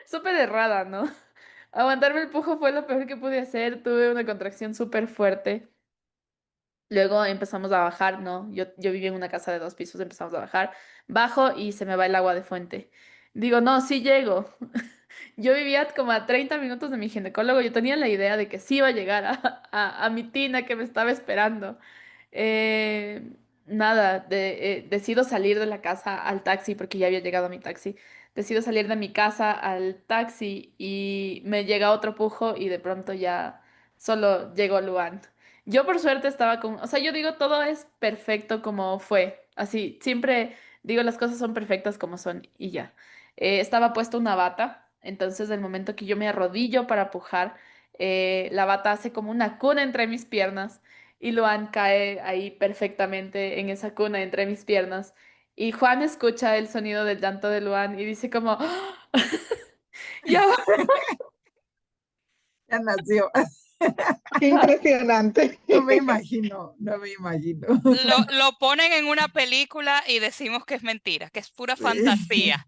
Súper errada, ¿no? Aguantarme el pujo fue lo peor que pude hacer. Tuve una contracción súper fuerte. Luego empezamos a bajar, ¿no? Yo vivía en una casa de 2 pisos, empezamos a bajar. Bajo y se me va el agua de fuente. Digo, no, sí llego. Yo vivía como a 30 minutos de mi ginecólogo. Yo tenía la idea de que sí iba a llegar a mi tina que me estaba esperando. Eh, nada, decido salir de la casa al taxi porque ya había llegado mi taxi. Decido salir de mi casa al taxi y me llega otro pujo y de pronto ya solo llegó Luan. Yo por suerte estaba con, o sea, yo digo todo es perfecto como fue. Así, siempre digo las cosas son perfectas como son y ya. Estaba puesta una bata, entonces del momento que yo me arrodillo para pujar, la bata hace como una cuna entre mis piernas y Luan cae ahí perfectamente en esa cuna entre mis piernas. Y Juan escucha el sonido del llanto de Luan y dice como, "¡Ah!". Ya, Ya nació. Qué impresionante. No me imagino, no me imagino. Lo ponen en una película y decimos que es mentira, que es pura Sí. fantasía.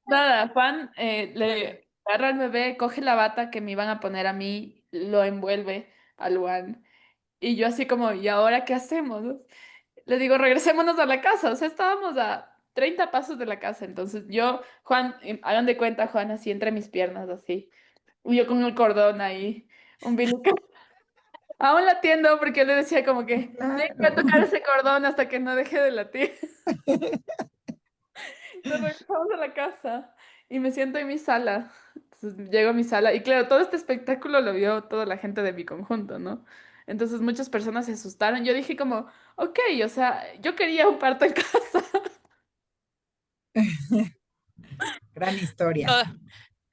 nada, Juan le agarra al bebé, coge la bata que me iban a poner a mí, lo envuelve a Luan. Y yo así como, ¿y ahora qué hacemos? Le digo, regresémonos a la casa. O sea, estábamos a 30 pasos de la casa. Entonces yo, Juan, hagan de cuenta, Juan, así entre mis piernas, así. Y yo con el cordón ahí, umbilical. Aún latiendo porque yo le decía como que, déjame Claro. tocar ese cordón hasta que no deje de latir. Nos regresamos a la casa y me siento en mi sala. Entonces llego a mi sala y claro, todo este espectáculo lo vio toda la gente de mi conjunto, ¿no? Entonces muchas personas se asustaron. Yo dije como, ok, o sea, yo quería un parto en casa. Gran historia.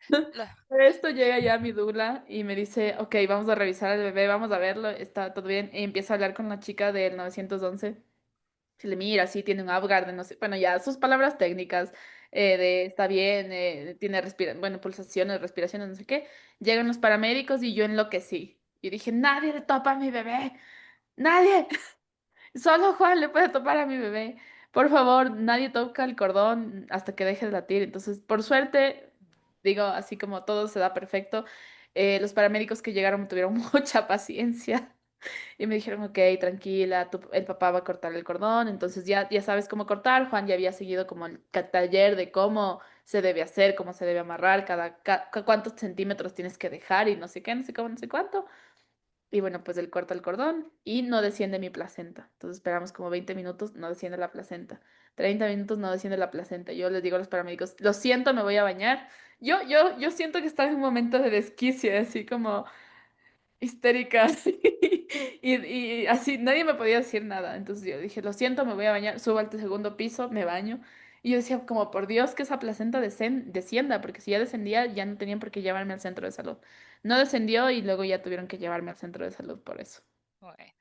Lo- lo- Para esto llega ya mi dula y me dice, ok, vamos a revisar al bebé, vamos a verlo, está todo bien. Y empieza a hablar con la chica del 911. Se le mira, sí, tiene un Apgar de no sé, bueno, ya sus palabras técnicas de está bien, tiene bueno, pulsaciones, respiraciones, no sé qué. Llegan los paramédicos y yo enloquecí. Y dije, nadie le topa a mi bebé, nadie, solo Juan le puede topar a mi bebé. Por favor, nadie toca el cordón hasta que deje de latir. Entonces, por suerte, digo, así como todo se da perfecto, los paramédicos que llegaron tuvieron mucha paciencia. Y me dijeron, ok, tranquila, el papá va a cortar el cordón, entonces ya sabes cómo cortar. Juan ya había seguido como el taller de cómo se debe hacer, cómo se debe amarrar, cuántos centímetros tienes que dejar y no sé qué, no sé cómo, no sé cuánto. Y bueno, pues él corta el cordón y no desciende mi placenta. Entonces esperamos como 20 minutos, no desciende la placenta. 30 minutos, no desciende la placenta. Yo les digo a los paramédicos, lo siento, me voy a bañar. Yo siento que estaba en un momento de desquicia, así como histérica y así nadie me podía decir nada. Entonces yo dije, lo siento, me voy a bañar, subo al segundo piso, me baño. Y yo decía, como por Dios que esa placenta descienda, porque si ya descendía ya no tenían por qué llevarme al centro de salud. No descendió y luego ya tuvieron que llevarme al centro de salud por eso. bueno,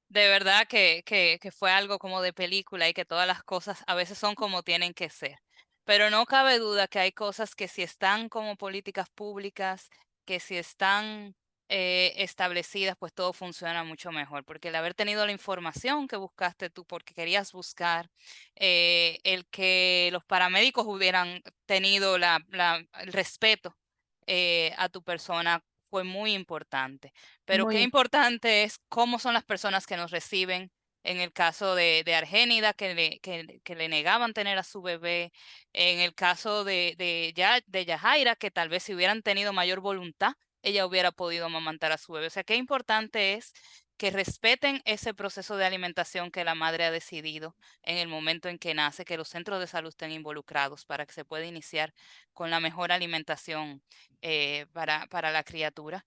de verdad que fue algo como de película y que todas las cosas a veces son como tienen que ser. Pero no cabe duda que hay cosas que si están como políticas públicas, que si están establecidas, pues todo funciona mucho mejor. Porque el haber tenido la información que buscaste tú porque querías buscar, el que los paramédicos hubieran tenido el respeto a tu persona fue muy importante. Pero qué Muy importante es cómo son las personas que nos reciben. En el caso de Argénida, que le negaban tener a su bebé. En el caso de Yajaira, que tal vez si hubieran tenido mayor voluntad, ella hubiera podido amamantar a su bebé. O sea, qué importante es que respeten ese proceso de alimentación que la madre ha decidido en el momento en que nace, que los centros de salud estén involucrados para que se pueda iniciar con la mejor alimentación para la criatura.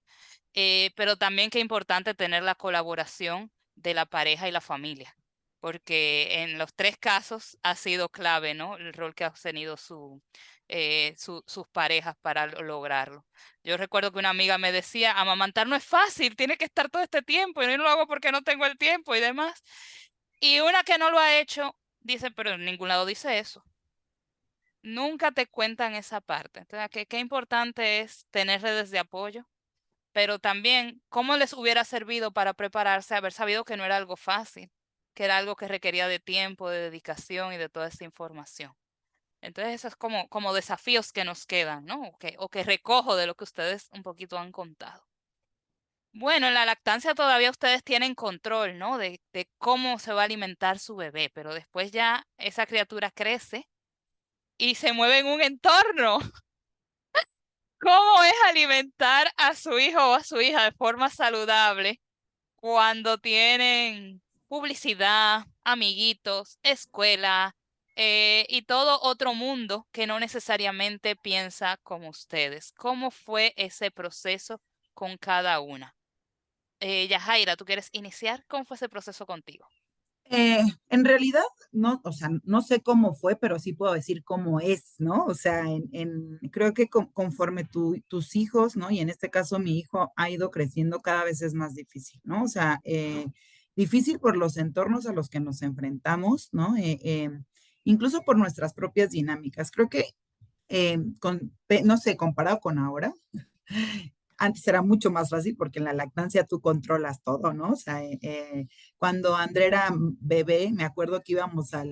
Pero también qué importante tener la colaboración de la pareja y la familia. porque en los 3 casos ha sido clave, ¿no? El rol que ha tenido sus parejas para lograrlo. Yo recuerdo que una amiga me decía, amamantar no es fácil, tiene que estar todo este tiempo, y yo no lo hago porque no tengo el tiempo y demás. Y una que no lo ha hecho, dice, pero en ningún lado dice eso. Nunca te cuentan esa parte. Entonces, qué importante es tener redes de apoyo, pero también cómo les hubiera servido para prepararse, haber sabido que no era algo fácil, que era algo que requería de tiempo, de dedicación y de toda esa información. Entonces, eso es como desafíos que nos quedan, ¿no? O que recojo de lo que ustedes un poquito han contado. Bueno, en la lactancia todavía ustedes tienen control, ¿no? De cómo se va a alimentar su bebé, pero después ya esa criatura crece y se mueve en un entorno. ¿Cómo es alimentar a su hijo o a su hija de forma saludable cuando tienen publicidad, amiguitos, escuela y todo otro mundo que no necesariamente piensa como ustedes? ¿Cómo fue ese proceso con cada una? Yajaira, ¿tú quieres iniciar? ¿Cómo fue ese proceso contigo? En realidad, no, o sea, no sé cómo fue, pero sí puedo decir cómo es, ¿no? O sea, creo que conforme tus hijos, ¿no? Y en este caso mi hijo ha ido creciendo, cada vez es más difícil, ¿no? O sea, difícil por los entornos a los que nos enfrentamos, ¿no? Incluso por nuestras propias dinámicas. Creo que, no sé, comparado con ahora, antes era mucho más fácil porque en la lactancia tú controlas todo, ¿no? O sea, cuando André era bebé, me acuerdo que íbamos a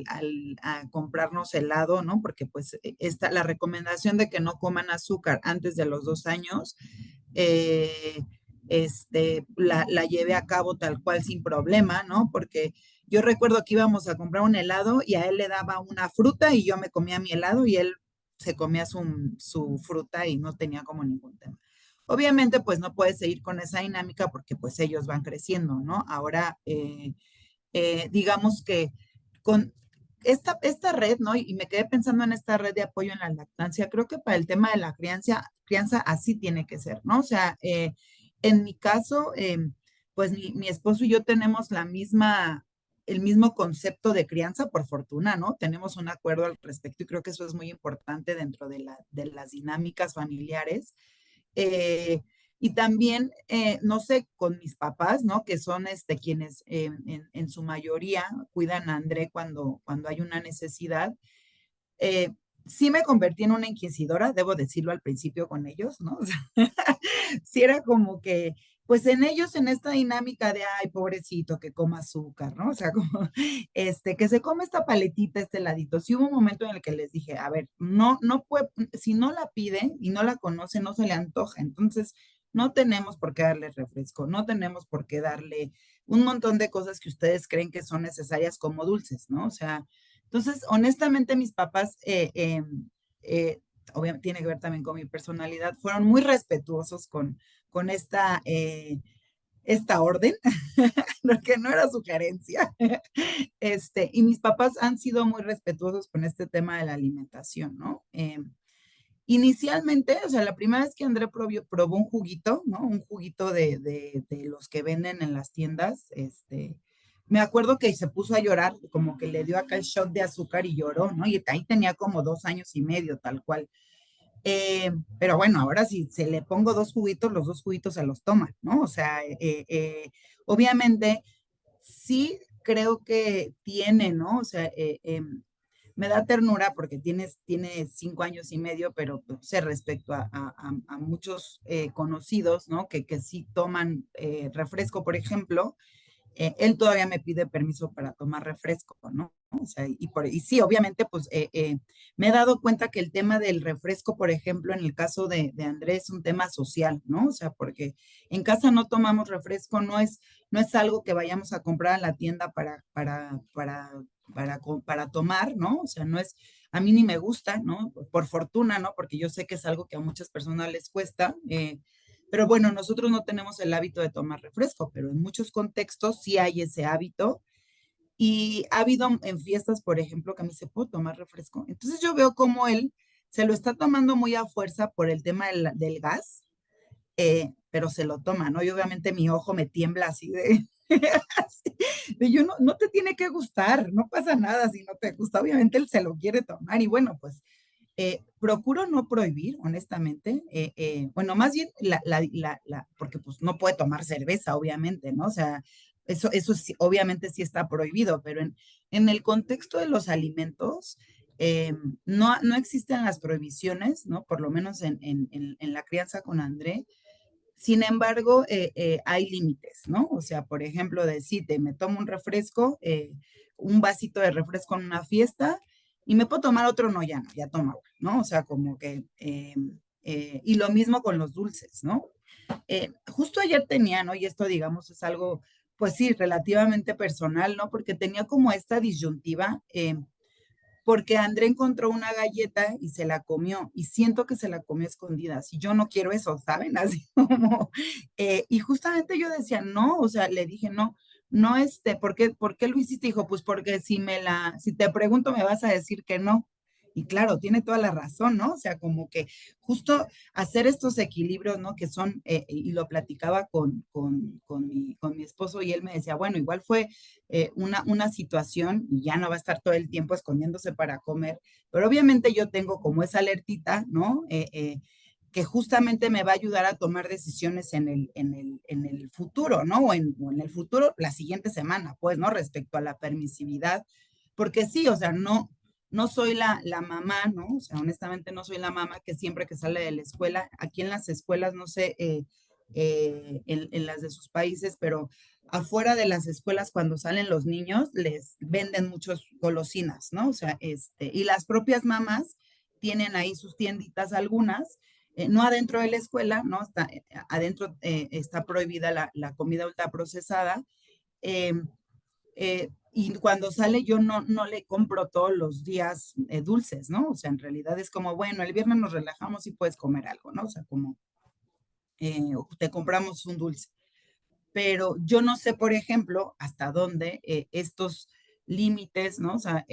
comprarnos helado, ¿no? Porque pues la recomendación de que no coman azúcar antes de los 2 años, eh, la llevé a cabo tal cual sin problema, ¿no? Porque yo recuerdo que íbamos a comprar un helado y a él le daba una fruta y yo me comía mi helado y él se comía su fruta y no tenía como ningún tema. Obviamente, pues no puedes seguir con esa dinámica porque pues ellos van creciendo, ¿no? Ahora, digamos que con esta red, ¿no? Y me quedé pensando en esta red de apoyo en la lactancia, creo que para el tema de la crianza así tiene que ser, ¿no? O sea, en mi caso, pues mi esposo y yo tenemos el mismo concepto de crianza, por fortuna, ¿no? Tenemos un acuerdo al respecto y creo que eso es muy importante dentro de las dinámicas familiares. Eh, y también, no sé, con mis papás, ¿no? Que son quienes en su mayoría cuidan a André cuando hay una necesidad. Eh, sí me convertí en una inquisidora, debo decirlo al principio con ellos, ¿no? O sea, sí era como que, pues en ellos, en esta dinámica de, ay, pobrecito, que coma azúcar, ¿no? O sea, como, que se come esta paletita, este heladito. Sí hubo un momento en el que les dije, a ver, no puede, si no la pide y no la conoce, no se le antoja. Entonces, no tenemos por qué darle refresco, no tenemos por qué darle un montón de cosas que ustedes creen que son necesarias como dulces, ¿no? O sea, entonces, honestamente, mis papás, obviamente tiene que ver también con mi personalidad, fueron muy respetuosos con esta orden, porque no era sugerencia. Y mis papás han sido muy respetuosos con este tema de la alimentación, ¿no? Inicialmente, o sea, la primera vez que André probó un juguito, ¿no? Un juguito de los que venden en las tiendas, me acuerdo que se puso a llorar, como que le dio acá el shot de azúcar y lloró, ¿no? Y ahí tenía como 2 años y medio, tal cual. Pero bueno, ahora si se le pongo 2 juguitos, los 2 juguitos se los toma, ¿no? O sea, obviamente sí creo que tiene, ¿no? O sea, me da ternura porque tiene 5 años y medio, pero pues, sé respecto a muchos conocidos, ¿no? Que sí toman refresco, por ejemplo, él todavía me pide permiso para tomar refresco, ¿no? O sea, y sí, obviamente, pues me he dado cuenta que el tema del refresco, por ejemplo, en el caso de Andrés, es un tema social, ¿no? O sea, porque en casa no tomamos refresco, no es algo que vayamos a comprar a la tienda para tomar, ¿no? O sea, no es, a mí ni me gusta, ¿no? Por fortuna, ¿no? Porque yo sé que es algo que a muchas personas les cuesta. Pero bueno, nosotros no tenemos el hábito de tomar refresco, pero en muchos contextos sí hay ese hábito. Y ha habido en fiestas, por ejemplo, que a mí se puede tomar refresco. Entonces yo veo como él se lo está tomando muy a fuerza por el tema del gas, pero se lo toma, ¿no? Y obviamente mi ojo me tiembla así de, Así, de yo no te tiene que gustar, no pasa nada si no te gusta, obviamente él se lo quiere tomar y bueno, pues procuro no prohibir, honestamente. Bueno, más bien, porque pues no puede tomar cerveza, obviamente, ¿no? O sea, eso sí, obviamente sí está prohibido, pero en el contexto de los alimentos, no existen las prohibiciones, ¿no? Por lo menos en la crianza con André. Sin embargo, hay límites, ¿no? O sea, por ejemplo, decirte, me tomo un refresco, un vasito de refresco en una fiesta y me puedo tomar otro, no, ya no, ya toma, ¿no? O sea, como que, y lo mismo con los dulces, ¿no? Justo ayer tenía, ¿no? Y esto, digamos, es algo, pues sí, relativamente personal, ¿no? Porque tenía como esta disyuntiva, porque André encontró una galleta y se la comió, y siento que se la comió escondidas, y yo no quiero eso, ¿saben? Así como, y justamente yo decía, no, o sea, le dije, no, no, ¿por qué lo hiciste? Dijo, pues porque si te pregunto me vas a decir que no. Y claro, tiene toda la razón, ¿no? O sea, como que justo hacer estos equilibrios, ¿no? Que son, y lo platicaba con mi esposo y él me decía, bueno, igual fue una situación y ya no va a estar todo el tiempo escondiéndose para comer, pero obviamente yo tengo como esa alertita, ¿no? Que justamente me va a ayudar a tomar decisiones en el futuro, ¿no? O en el futuro, la siguiente semana, pues, ¿no? Respecto a la permisividad, porque sí, o sea, no soy la mamá, ¿no? O sea, honestamente no soy la mamá que siempre que sale de la escuela, aquí en las escuelas, no sé, en las de sus países, pero afuera de las escuelas cuando salen los niños les venden muchos golosinas, ¿no? O sea, y las propias mamás tienen ahí sus tienditas algunas, no adentro de la escuela, ¿no? Adentro está prohibida la comida ultraprocesada. eh, y cuando sale yo no le compro todos los días dulces, ¿no? O sea, en realidad es como, bueno, el viernes nos relajamos y puedes comer algo, ¿no? O sea, como te compramos un dulce, pero yo no sé, por ejemplo, hasta dónde estos límites, ¿no? O sea,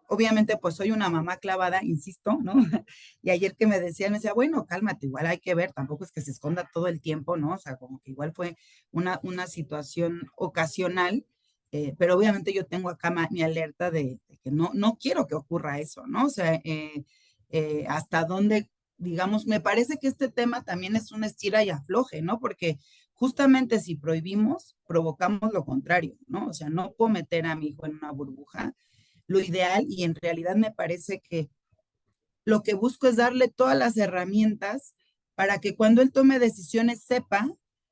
obviamente pues soy una mamá clavada, insisto, ¿no? Y ayer que me decía, me decía, bueno, cálmate, igual hay que ver, tampoco es que se esconda todo el tiempo, ¿no? O sea, como que igual fue una situación ocasional, pero obviamente yo tengo acá mi alerta de que no quiero que ocurra eso, ¿no? O sea, hasta dónde, digamos, me parece que este tema también es un estira y afloje, ¿no? Porque justamente si prohibimos, provocamos lo contrario, ¿no? O sea, no puedo meter a mi hijo en una burbuja. Lo ideal, y en realidad me parece que lo que busco es darle todas las herramientas para que cuando él tome decisiones sepa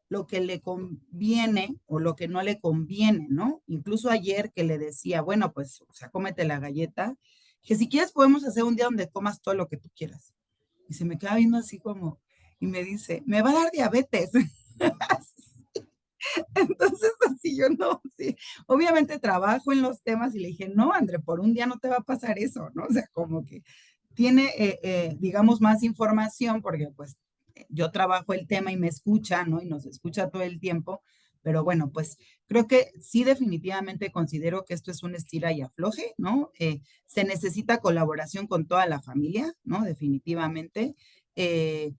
lo que le conviene o lo que no le conviene, ¿no? Incluso ayer que le decía, bueno, pues, o sea, cómete la galleta, que si quieres podemos hacer un día donde comas todo lo que tú quieras. Y se me queda viendo así como, y me dice, me va a dar diabetes. Entonces, así yo no, sí. Obviamente trabajo en los temas y le dije, no, André, por un día no te va a pasar eso, ¿no? O sea, como que tiene, digamos, más información porque pues yo trabajo el tema y me escucha, ¿no? Y nos escucha todo el tiempo. Pero bueno, pues creo que sí definitivamente considero que esto es un estira y afloje, ¿no? Se necesita colaboración con toda la familia, ¿no? Definitivamente. Eh,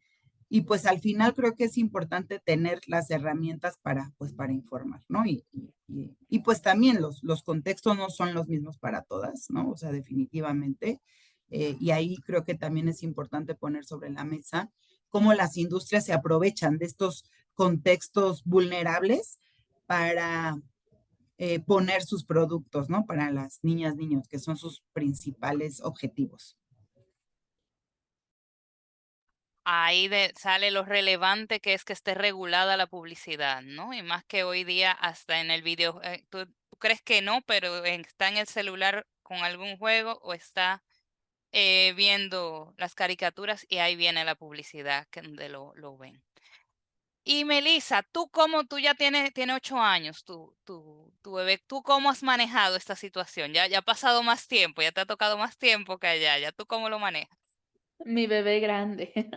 y pues al final creo que es importante tener las herramientas para informar, ¿no? Y pues también los contextos no son los mismos para todas, ¿no? O sea, definitivamente. Y ahí creo que también es importante poner sobre la mesa cómo las industrias se aprovechan de estos contextos vulnerables para poner sus productos, ¿no? Para las niñas, niños, que son sus principales objetivos. Ahí sale lo relevante que es que esté regulada la publicidad, ¿no? Y más que hoy día hasta en el video, tú crees que no, pero está en el celular con algún juego o está viendo las caricaturas y ahí viene la publicidad que donde lo ven. Y Melissa, tú ya tienes 8 años, tu bebé, ¿tú cómo has manejado esta situación? Ya ha pasado más tiempo, ya te ha tocado más tiempo que allá, ¿ya tú cómo lo manejas? Mi bebé grande.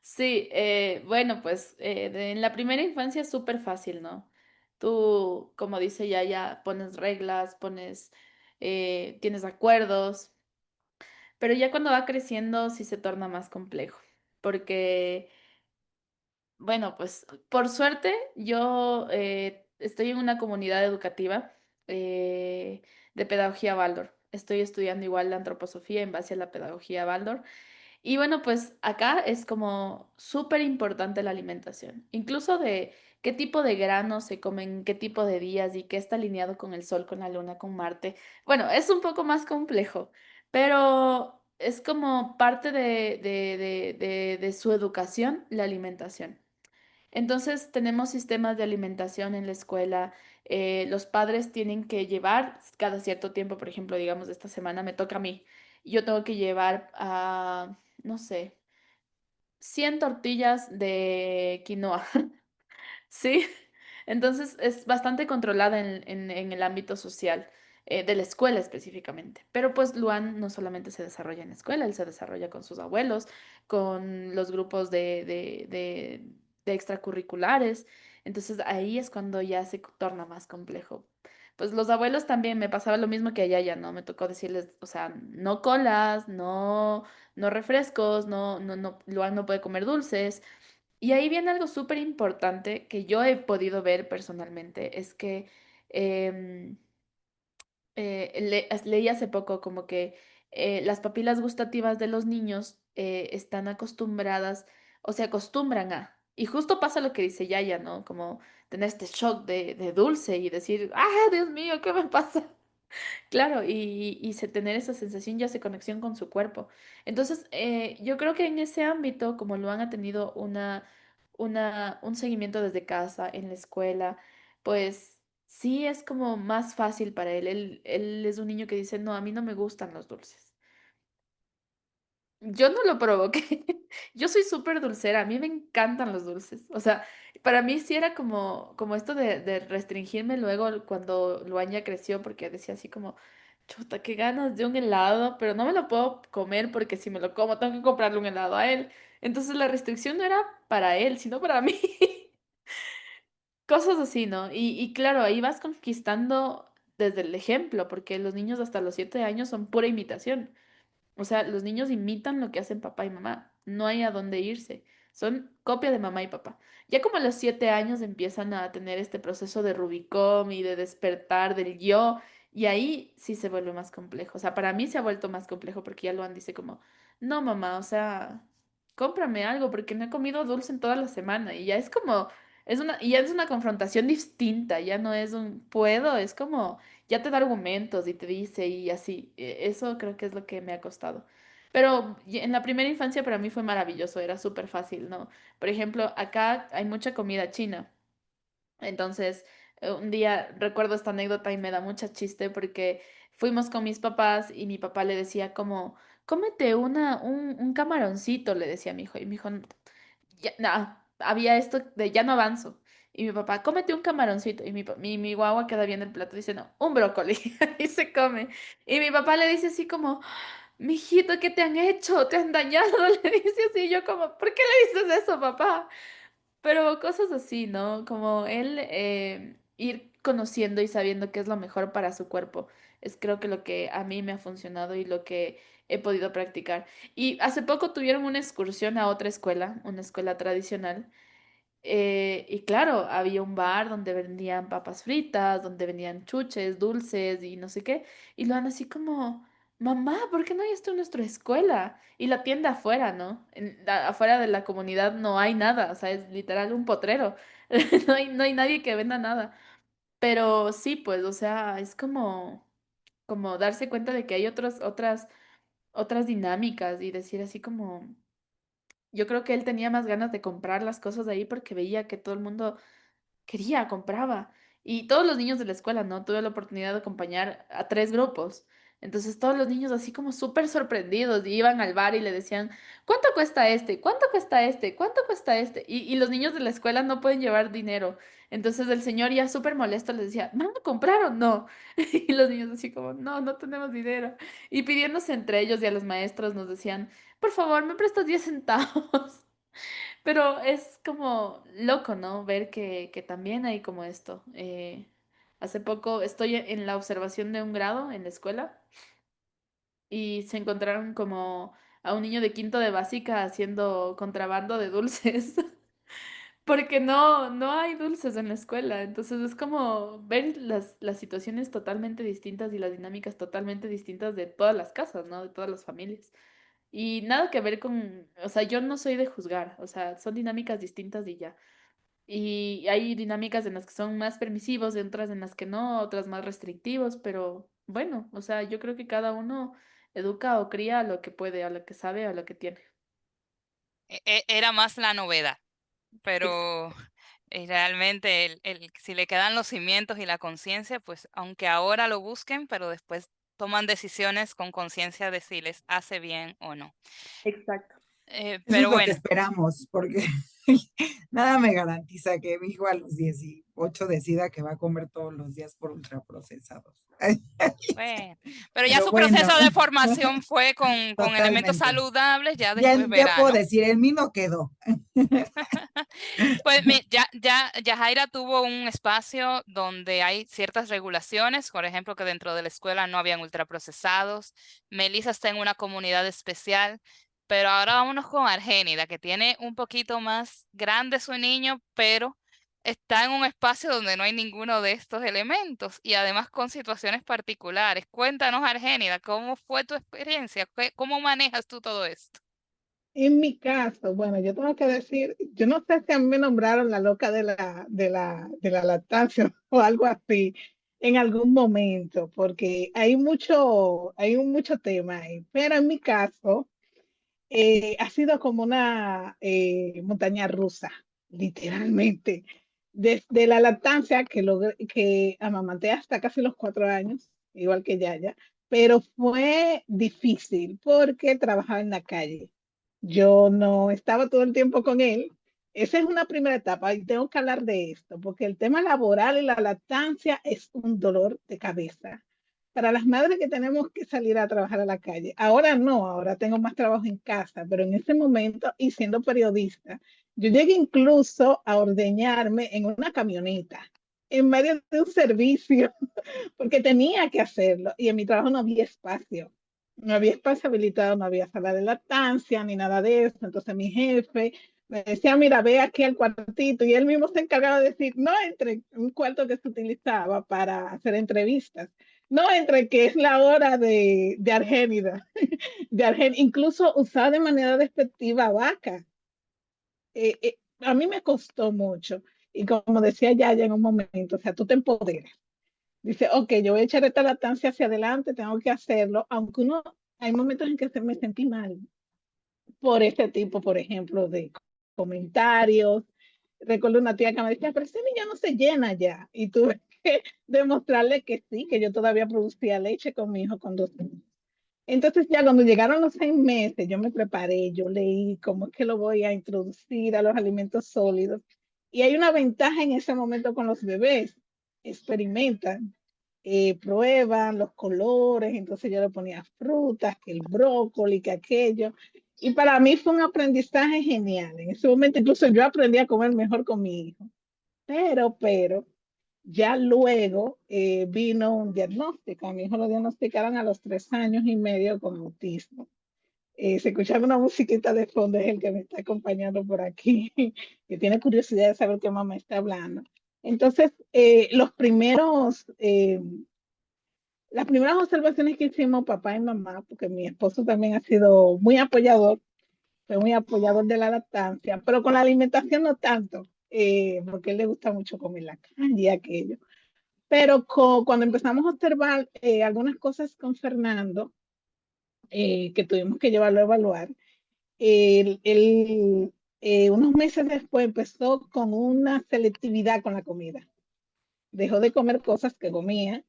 Sí, bueno, pues en la primera infancia es súper fácil, ¿no? Tú, como dice ya pones reglas, tienes acuerdos, pero ya cuando va creciendo sí se torna más complejo, porque, bueno, pues por suerte yo estoy en una comunidad educativa de pedagogía Waldorf. Estoy estudiando igual la antroposofía en base a la pedagogía Waldorf. Y bueno, pues acá es como súper importante la alimentación, incluso de qué tipo de granos se comen, qué tipo de días y qué está alineado con el sol, con la luna, con Marte. Bueno, es un poco más complejo, pero es como parte de su educación, la alimentación. Entonces, tenemos sistemas de alimentación en la escuela. Los padres tienen que llevar cada cierto tiempo, por ejemplo, digamos, esta semana me toca a mí. Y yo tengo que llevar a, no sé, 100 tortillas de quinoa. Sí, entonces es bastante controlada en el ámbito social, de la escuela específicamente. Pero pues Luan no solamente se desarrolla en la escuela, él se desarrolla con sus abuelos, con los grupos de extracurriculares. Entonces ahí es cuando ya se torna más complejo. Pues los abuelos también me pasaba lo mismo que allá ya, ¿no? Me tocó decirles, o sea, no colas, no refrescos, Luan no puede comer dulces. Y ahí viene algo súper importante que yo he podido ver personalmente, es que em, leí hace poco como que las papilas gustativas de los niños están acostumbradas o se acostumbran a, y justo pasa lo que dice Yaya, ¿no? Como tener este shock de dulce y decir, ah, Dios mío, ¿qué me pasa? Claro, y tener esa sensación y esa conexión con su cuerpo. Entonces, yo creo que en ese ámbito, como lo han tenido un seguimiento desde casa, en la escuela, pues sí es como más fácil para él. Él es un niño que dice, no, a mí no me gustan los dulces. Yo no lo provoqué. Yo soy súper dulcera. A mí me encantan los dulces. O sea, para mí sí era como esto de restringirme luego cuando Luan ya creció, porque decía así como, chuta, qué ganas de un helado, pero no me lo puedo comer porque si me lo como tengo que comprarle un helado a él. Entonces la restricción no era para él, sino para mí. Cosas así, ¿no? Y claro, ahí vas conquistando desde el ejemplo, porque los niños hasta los 7 años son pura imitación. O sea, los niños imitan lo que hacen papá y mamá. No hay a dónde irse. Son copia de mamá y papá. Ya como a los 7 años empiezan a tener este proceso de Rubicón y de despertar del yo. Y ahí sí se vuelve más complejo. O sea, para mí se ha vuelto más complejo porque ya Luan dice como, no, mamá, o sea, cómprame algo porque no he comido dulce en toda la semana. Y ya es como, y ya es una confrontación distinta. Ya no es un puedo, es como ya te da argumentos y te dice y así. Eso creo que es lo que me ha costado. Pero en la primera infancia para mí fue maravilloso, era súper fácil, ¿no? Por ejemplo, acá hay mucha comida china. Entonces, un día recuerdo esta anécdota y me da mucha chiste porque fuimos con mis papás y mi papá le decía como, cómete un camaroncito, le decía a mi hijo. Y mi hijo, ya, había esto de ya no avanzo. Y mi papá, cómete un camaroncito. Y mi guagua queda viendo el plato y dice, no, un brócoli. Y se come. Y mi papá le dice así como, mijito, ¿qué te han hecho? ¿Te han dañado? Le dice así. Y yo como, ¿por qué le dices eso, papá? Pero cosas así, ¿no? Como él ir conociendo y sabiendo qué es lo mejor para su cuerpo. Es creo que lo que a mí me ha funcionado y lo que he podido practicar. Y hace poco tuvieron una excursión a otra escuela, una escuela tradicional. Y claro, había un bar donde vendían papas fritas, donde vendían chuches, dulces y no sé qué. Y lo han así como, mamá, ¿por qué no hay esto en nuestra escuela? Y la tienda afuera, ¿no? Afuera de la comunidad no hay nada, o sea, es literal un potrero. No hay nadie que venda nada. Pero sí, pues, o sea, es como darse cuenta de que hay otras dinámicas y decir así como, yo creo que él tenía más ganas de comprar las cosas de ahí porque veía que todo el mundo quería, compraba. Y todos los niños de la escuela, ¿no? Tuve la oportunidad de acompañar a 3 grupos. Entonces todos los niños así como súper sorprendidos y iban al bar y le decían, ¿cuánto cuesta este? ¿Cuánto cuesta este? ¿Cuánto cuesta este? Y los niños de la escuela no pueden llevar dinero. Entonces el señor ya súper molesto les decía, ¿van a comprar o no? Y los niños así como, no, no tenemos dinero. Y pidiéndose entre ellos y a los maestros nos decían, por favor, ¿me prestas 10 centavos? Pero es como loco, ¿no? Ver que también hay como esto. Hace poco estoy en la observación de un grado en la escuela y se encontraron como a un niño de quinto de básica haciendo contrabando de dulces. porque no hay dulces en la escuela. Entonces es como ver las situaciones totalmente distintas y las dinámicas totalmente distintas de todas las casas, ¿no? De todas las familias. Y nada que ver con, o sea, yo no soy de juzgar, o sea, son dinámicas distintas y ya. Y hay dinámicas en las que son más permisivos, y otras en las que no, otras más restrictivos, pero bueno, o sea, yo creo que cada uno educa o cría a lo que puede, a lo que sabe, a lo que tiene. Era más la novedad, Exacto. pero realmente si le quedan los cimientos y la conciencia, pues aunque ahora lo busquen, pero después toman decisiones con conciencia de si les hace bien o no. Exacto. Eso es Pero lo que bueno, esperamos, porque nada me garantiza que mi hijo a los 18 decida que va a comer todos los días por ultraprocesados. bueno, pero ya Pero su bueno, proceso de formación fue con elementos totalmente. saludables, ya Ya, después ya verá, puedo ¿no? decir, el mío no quedó. Pues Yajaira tuvo un espacio donde hay ciertas regulaciones, por ejemplo, que dentro de la escuela no habían ultraprocesados. Melissa está en una comunidad especial, pero ahora vámonos con Argénida, que tiene un poquito más grande su niño, pero está en un espacio donde no hay ninguno de estos elementos y además con situaciones particulares. Cuéntanos, Argénida, ¿cómo fue tu experiencia? ¿Cómo manejas tú todo esto? En mi caso, bueno, yo tengo que decir, yo no sé si a mí me nombraron la loca de la lactancia o algo así en algún momento, porque hay mucho tema ahí. Pero en mi caso, ha sido como una montaña rusa, literalmente. Desde la lactancia, que amamanté hasta casi los 4 años, igual que Yaya, pero fue difícil porque trabajaba en la calle. Yo no estaba todo el tiempo con él. Esa es una primera etapa y tengo que hablar de esto, porque el tema laboral y la lactancia es un dolor de cabeza para las madres que tenemos que salir a trabajar a la calle. Ahora no, ahora tengo más trabajo en casa, pero en ese momento, y siendo periodista, yo llegué incluso a ordeñarme en una camioneta, en medio de un servicio, porque tenía que hacerlo, y en mi trabajo no había espacio. No había espacio habilitado, no había sala de lactancia ni nada de eso. Entonces mi jefe me decía, mira, ve aquí al cuartito. Y él mismo se encargaba de decir, no entre un cuarto que se utilizaba para hacer entrevistas. No entre, que es la hora de Argénida. Incluso usaba de manera despectiva a vaca. A mí me costó mucho. Y como decía ya en un momento, o sea, tú te empoderas. Dice, ok, yo voy a echar esta lactancia hacia adelante, tengo que hacerlo, aunque hay momentos en que me sentí mal por este tipo, por ejemplo, de comentarios. Recuerdo una tía que me decía, pero ese niño no se llena ya. Y tuve que demostrarle que sí, que yo todavía producía leche con mi hijo con 2 años. Entonces ya cuando llegaron los 6 meses, yo me preparé, yo leí cómo es que lo voy a introducir a los alimentos sólidos. Y hay una ventaja en ese momento con los bebés. Experimentan, prueban los colores, entonces yo le ponía frutas, que el brócoli, que aquello. Y para mí fue un aprendizaje genial. En ese momento incluso yo aprendí a comer mejor con mi hijo. Pero, ya luego vino un diagnóstico. A mi hijo lo diagnosticaron a los 3 años y medio con autismo. Se escuchaba una musiquita de fondo, es el que me está acompañando por aquí, que tiene curiosidad de saber qué mamá está hablando. Entonces, las primeras observaciones que hicimos papá y mamá, porque mi esposo también ha sido muy apoyador, fue muy apoyador de la lactancia, pero con la alimentación no tanto, porque a él le gusta mucho comer la calle y aquello. Pero cuando empezamos a observar algunas cosas con Fernando, que tuvimos que llevarlo a evaluar, unos meses después empezó con una selectividad con la comida. Dejó de comer cosas que comía.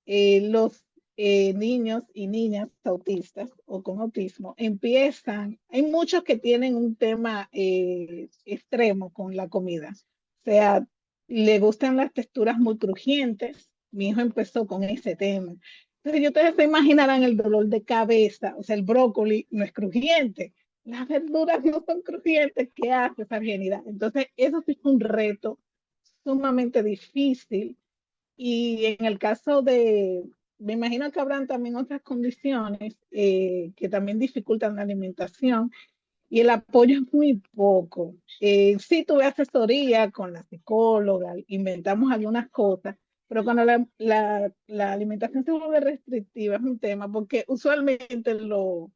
Los niños y niñas autistas o con autismo hay muchos que tienen un tema extremo con la comida. O sea, le gustan las texturas muy crujientes. Mi hijo empezó con ese tema. Entonces, ustedes se imaginarán el dolor de cabeza. O sea, el brócoli no es crujiente. Las verduras no son crujientes. ¿Qué hace esa virginidad? Entonces, eso sí fue un reto sumamente difícil y en el caso me imagino que habrán también otras condiciones que también dificultan la alimentación. y el apoyo es muy poco. Sí tuve asesoría con la psicóloga, inventamos algunas cosas, pero cuando la alimentación se vuelve restrictiva es un tema, porque usualmente lo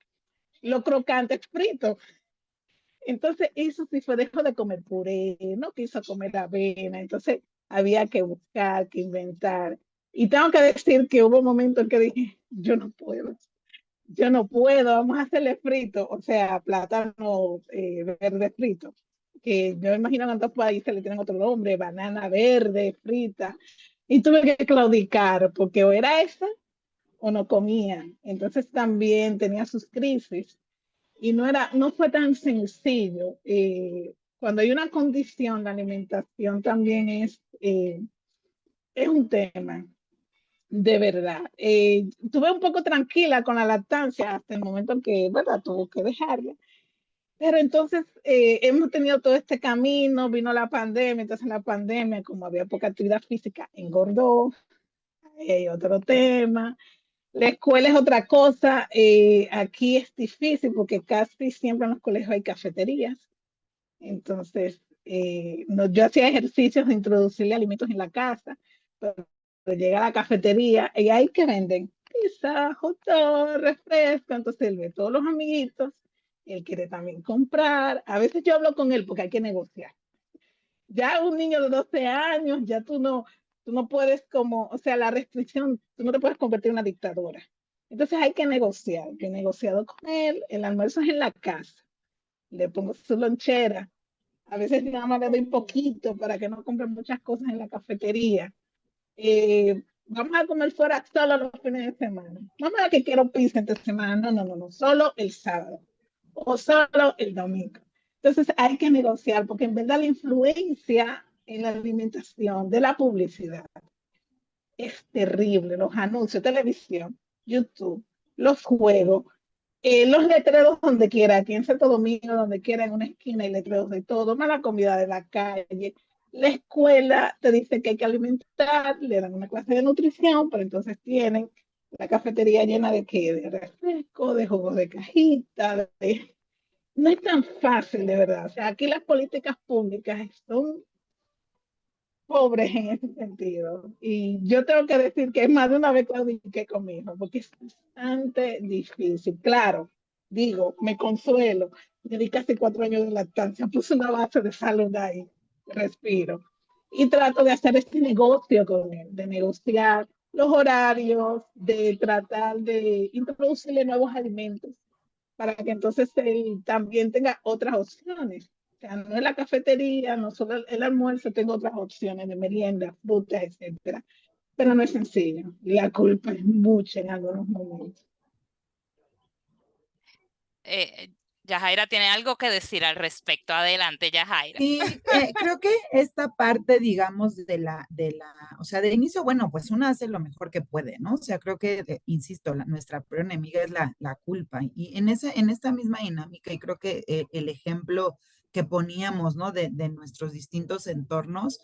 crocante es frito. Entonces, eso sí fue, dejó de comer puré, no quiso comer avena, entonces había que buscar, que inventar. Y tengo que decir que hubo momentos en que dije, yo no puedo, vamos a hacerle frito, o sea, plátano verde frito, que yo imagino que en otros países le tienen otro nombre, banana verde frita, y tuve que claudicar, porque o era esa o no comía. Entonces también tenía sus crisis y no fue tan sencillo. Cuando hay una condición, la alimentación también es un tema, de verdad. Estuve un poco tranquila con la lactancia hasta el momento en que, ¿verdad? Tuvo que dejarla. Pero entonces hemos tenido todo este camino, vino la pandemia, entonces la pandemia, como había poca actividad física, engordó, hay otro tema. La escuela es otra cosa. Aquí es difícil porque casi siempre en los colegios hay cafeterías. Entonces, no, yo hacía ejercicios de introducirle alimentos en la casa, pero llega a la cafetería y ahí que venden pizza, hot dog, refresco. Entonces él ve todos los amiguitos, él quiere también comprar. A veces yo hablo con él porque hay que negociar. Ya un niño de 12 años, ya tú no puedes como, o sea, la restricción, tú no te puedes convertir en una dictadora. Entonces hay que negociar. Yo he negociado con él, el almuerzo es en la casa, le pongo su lonchera, a veces nada más le doy poquito para que no compre muchas cosas en la cafetería. Vamos a comer fuera solo los fines de semana. Mamá, que quiero pizza entre semana. No, no, no, no, solo el sábado o solo el domingo. Entonces hay que negociar porque en verdad la influencia en la alimentación de la publicidad es terrible. Los anuncios, televisión, YouTube, los juegos, los letreros donde quiera, aquí en Santo Domingo, donde quiera, en una esquina hay letreros de todo, más la comida de la calle. La escuela te dice que hay que alimentar, le dan una clase de nutrición, pero entonces tienen la cafetería llena de qué, de refresco, de jugos de cajita, no es tan fácil de verdad. O sea, aquí las políticas públicas son pobres en ese sentido. Y yo tengo que decir que más de una vez claudiqué con mi hijo, porque es bastante difícil. Claro, digo, me consuelo. Me di casi 4 años de lactancia, puse una base de salud ahí, respiro. Y trato de hacer este negocio con él, de negociar los horarios, de tratar de introducirle nuevos alimentos para que entonces él también tenga otras opciones. O sea, no es la cafetería, no solo el almuerzo, tengo otras opciones de merienda, frutas, etcétera. Pero no es sencillo. La culpa es mucha en algunos momentos. Yajaira tiene algo que decir al respecto. Adelante, Yajaira. Sí, creo que esta parte, digamos, o sea, de inicio, bueno, pues uno hace lo mejor que puede, ¿no? O sea, creo que, insisto, nuestra peor enemiga es la culpa. Y en esta misma dinámica, y creo que el ejemplo que poníamos, ¿no? De nuestros distintos entornos,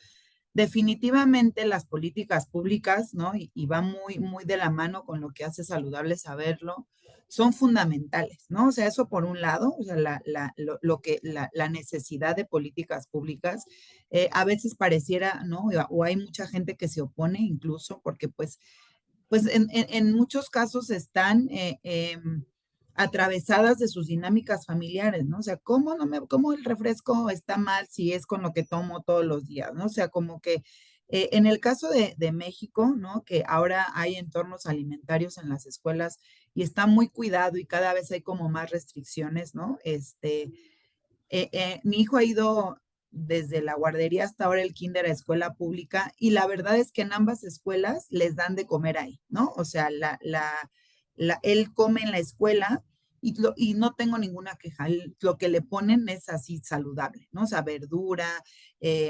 definitivamente las políticas públicas, ¿no? Y va muy, muy de la mano con lo que hace saludable saberlo, son fundamentales, ¿no? O sea, eso por un lado, o sea, la necesidad de políticas públicas, a veces pareciera, ¿no? O hay mucha gente que se opone incluso porque pues en muchos casos están atravesadas de sus dinámicas familiares, ¿no? O sea, ¿cómo el refresco está mal si es con lo que tomo todos los días, ¿no? O sea, como que en el caso de México, ¿no? Que ahora hay entornos alimentarios en las escuelas y está muy cuidado y cada vez hay como más restricciones, ¿no? Mi hijo ha ido desde la guardería hasta ahora el kinder a escuela pública y la verdad es que en ambas escuelas les dan de comer ahí, ¿no? O sea, él come en la escuela y no tengo ninguna queja. Lo que le ponen es así saludable, ¿no? O sea, verdura,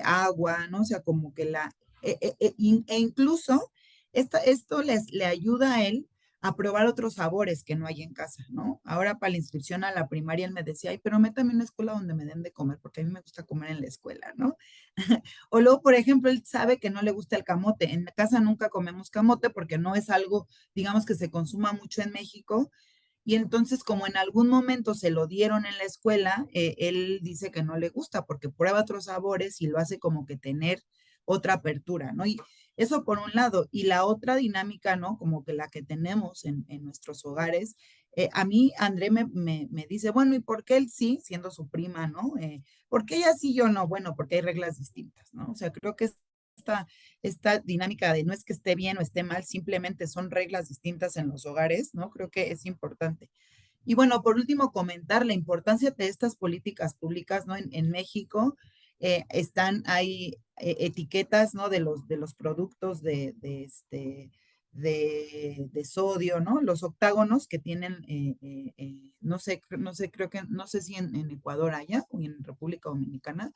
agua, ¿no? O sea, como que e incluso esto le ayuda a él a probar otros sabores que no hay en casa, ¿no? Ahora para la inscripción a la primaria él me decía, ay, pero métame en una escuela donde me den de comer, porque a mí me gusta comer en la escuela, ¿no? O luego, por ejemplo, él sabe que no le gusta el camote. En casa nunca comemos camote porque no es algo, digamos, que se consuma mucho en México y entonces como en algún momento se lo dieron en la escuela, él dice que no le gusta porque prueba otros sabores y lo hace como que tener otra apertura, ¿no? Y eso por un lado. Y la otra dinámica, ¿no? Como que la que tenemos en nuestros hogares. A mí, André me dice, bueno, ¿y por qué él sí, siendo su prima, ¿no? ¿Por qué ella sí, yo no? Bueno, porque hay reglas distintas, ¿no? O sea, creo que esta dinámica de no es que esté bien o esté mal, simplemente son reglas distintas en los hogares, ¿no? Creo que es importante. Y bueno, por último, comentar la importancia de estas políticas públicas, ¿no? En México están, hay etiquetas, ¿no? De los productos de sodio, ¿no? Los octágonos que tienen, no sé, creo que, no sé si en Ecuador haya o en República Dominicana,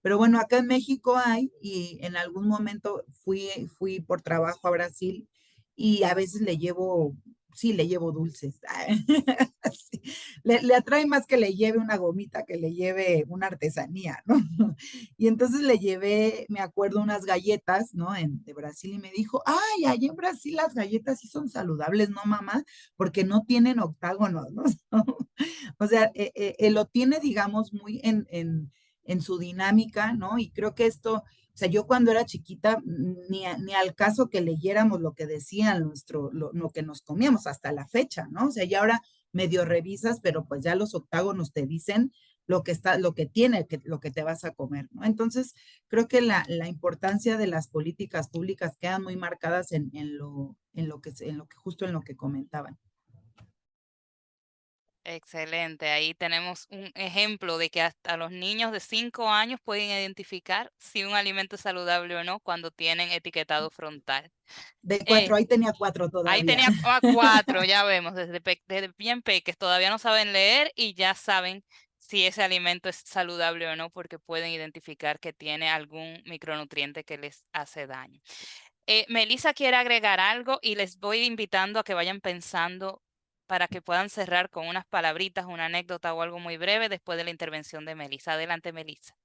pero bueno, acá en México hay y en algún momento fui por trabajo a Brasil y a veces sí, le llevo dulces. Sí. Le atrae más que le lleve una gomita que le lleve una artesanía, ¿no? Y entonces le llevé, me acuerdo, unas galletas, ¿no? De Brasil y me dijo, ay, allá en Brasil las galletas sí son saludables, ¿no, mamá? Porque no tienen octágonos, ¿no? O sea, lo tiene, digamos, muy en su dinámica, ¿no? Y creo que esto, o sea, yo cuando era chiquita, ni al caso que leyéramos lo que decían lo que nos comíamos hasta la fecha, ¿no? O sea, ya ahora medio revisas, pero pues ya los octágonos te dicen lo que tiene, lo que te vas a comer, ¿no? Entonces, creo que la importancia de las políticas públicas quedan muy marcadas justo en lo que comentaban. Excelente, ahí tenemos un ejemplo de que hasta los niños de 5 años pueden identificar si un alimento es saludable o no cuando tienen etiquetado frontal. De Eh, 4, ahí tenía 4 Ahí todavía. tenía a 4, ya vemos, desde bien peques todavía no saben leer y ya saben si ese alimento es saludable o no porque pueden identificar que tiene algún micronutriente que les hace daño. Melissa quiere agregar algo y les voy invitando a que vayan pensando para que puedan cerrar con unas palabritas, una anécdota o algo muy breve después de la intervención de Melissa. Adelante, Melissa.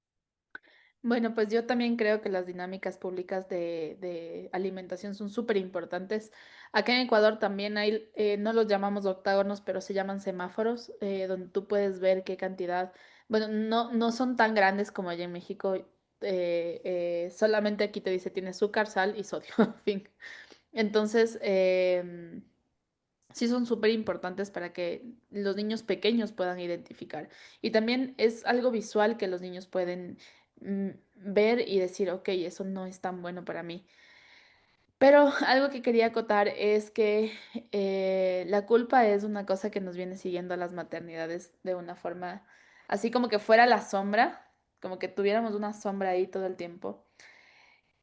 Bueno, pues yo también creo que las dinámicas públicas de alimentación son súper importantes. Acá en Ecuador también hay, no los llamamos octágonos, pero se llaman semáforos, donde tú puedes ver qué cantidad, bueno, no son tan grandes como allá en México, solamente aquí te dice tiene azúcar, sal y sodio, fin. Entonces, sí son súper importantes para que los niños pequeños puedan identificar. Y también es algo visual que los niños pueden mm, ver y decir, ok, eso no es tan bueno para mí. Pero algo que quería acotar es que la culpa es una cosa que nos viene siguiendo a las maternidades de una forma, así como que fuera la sombra, como que tuviéramos una sombra ahí todo el tiempo.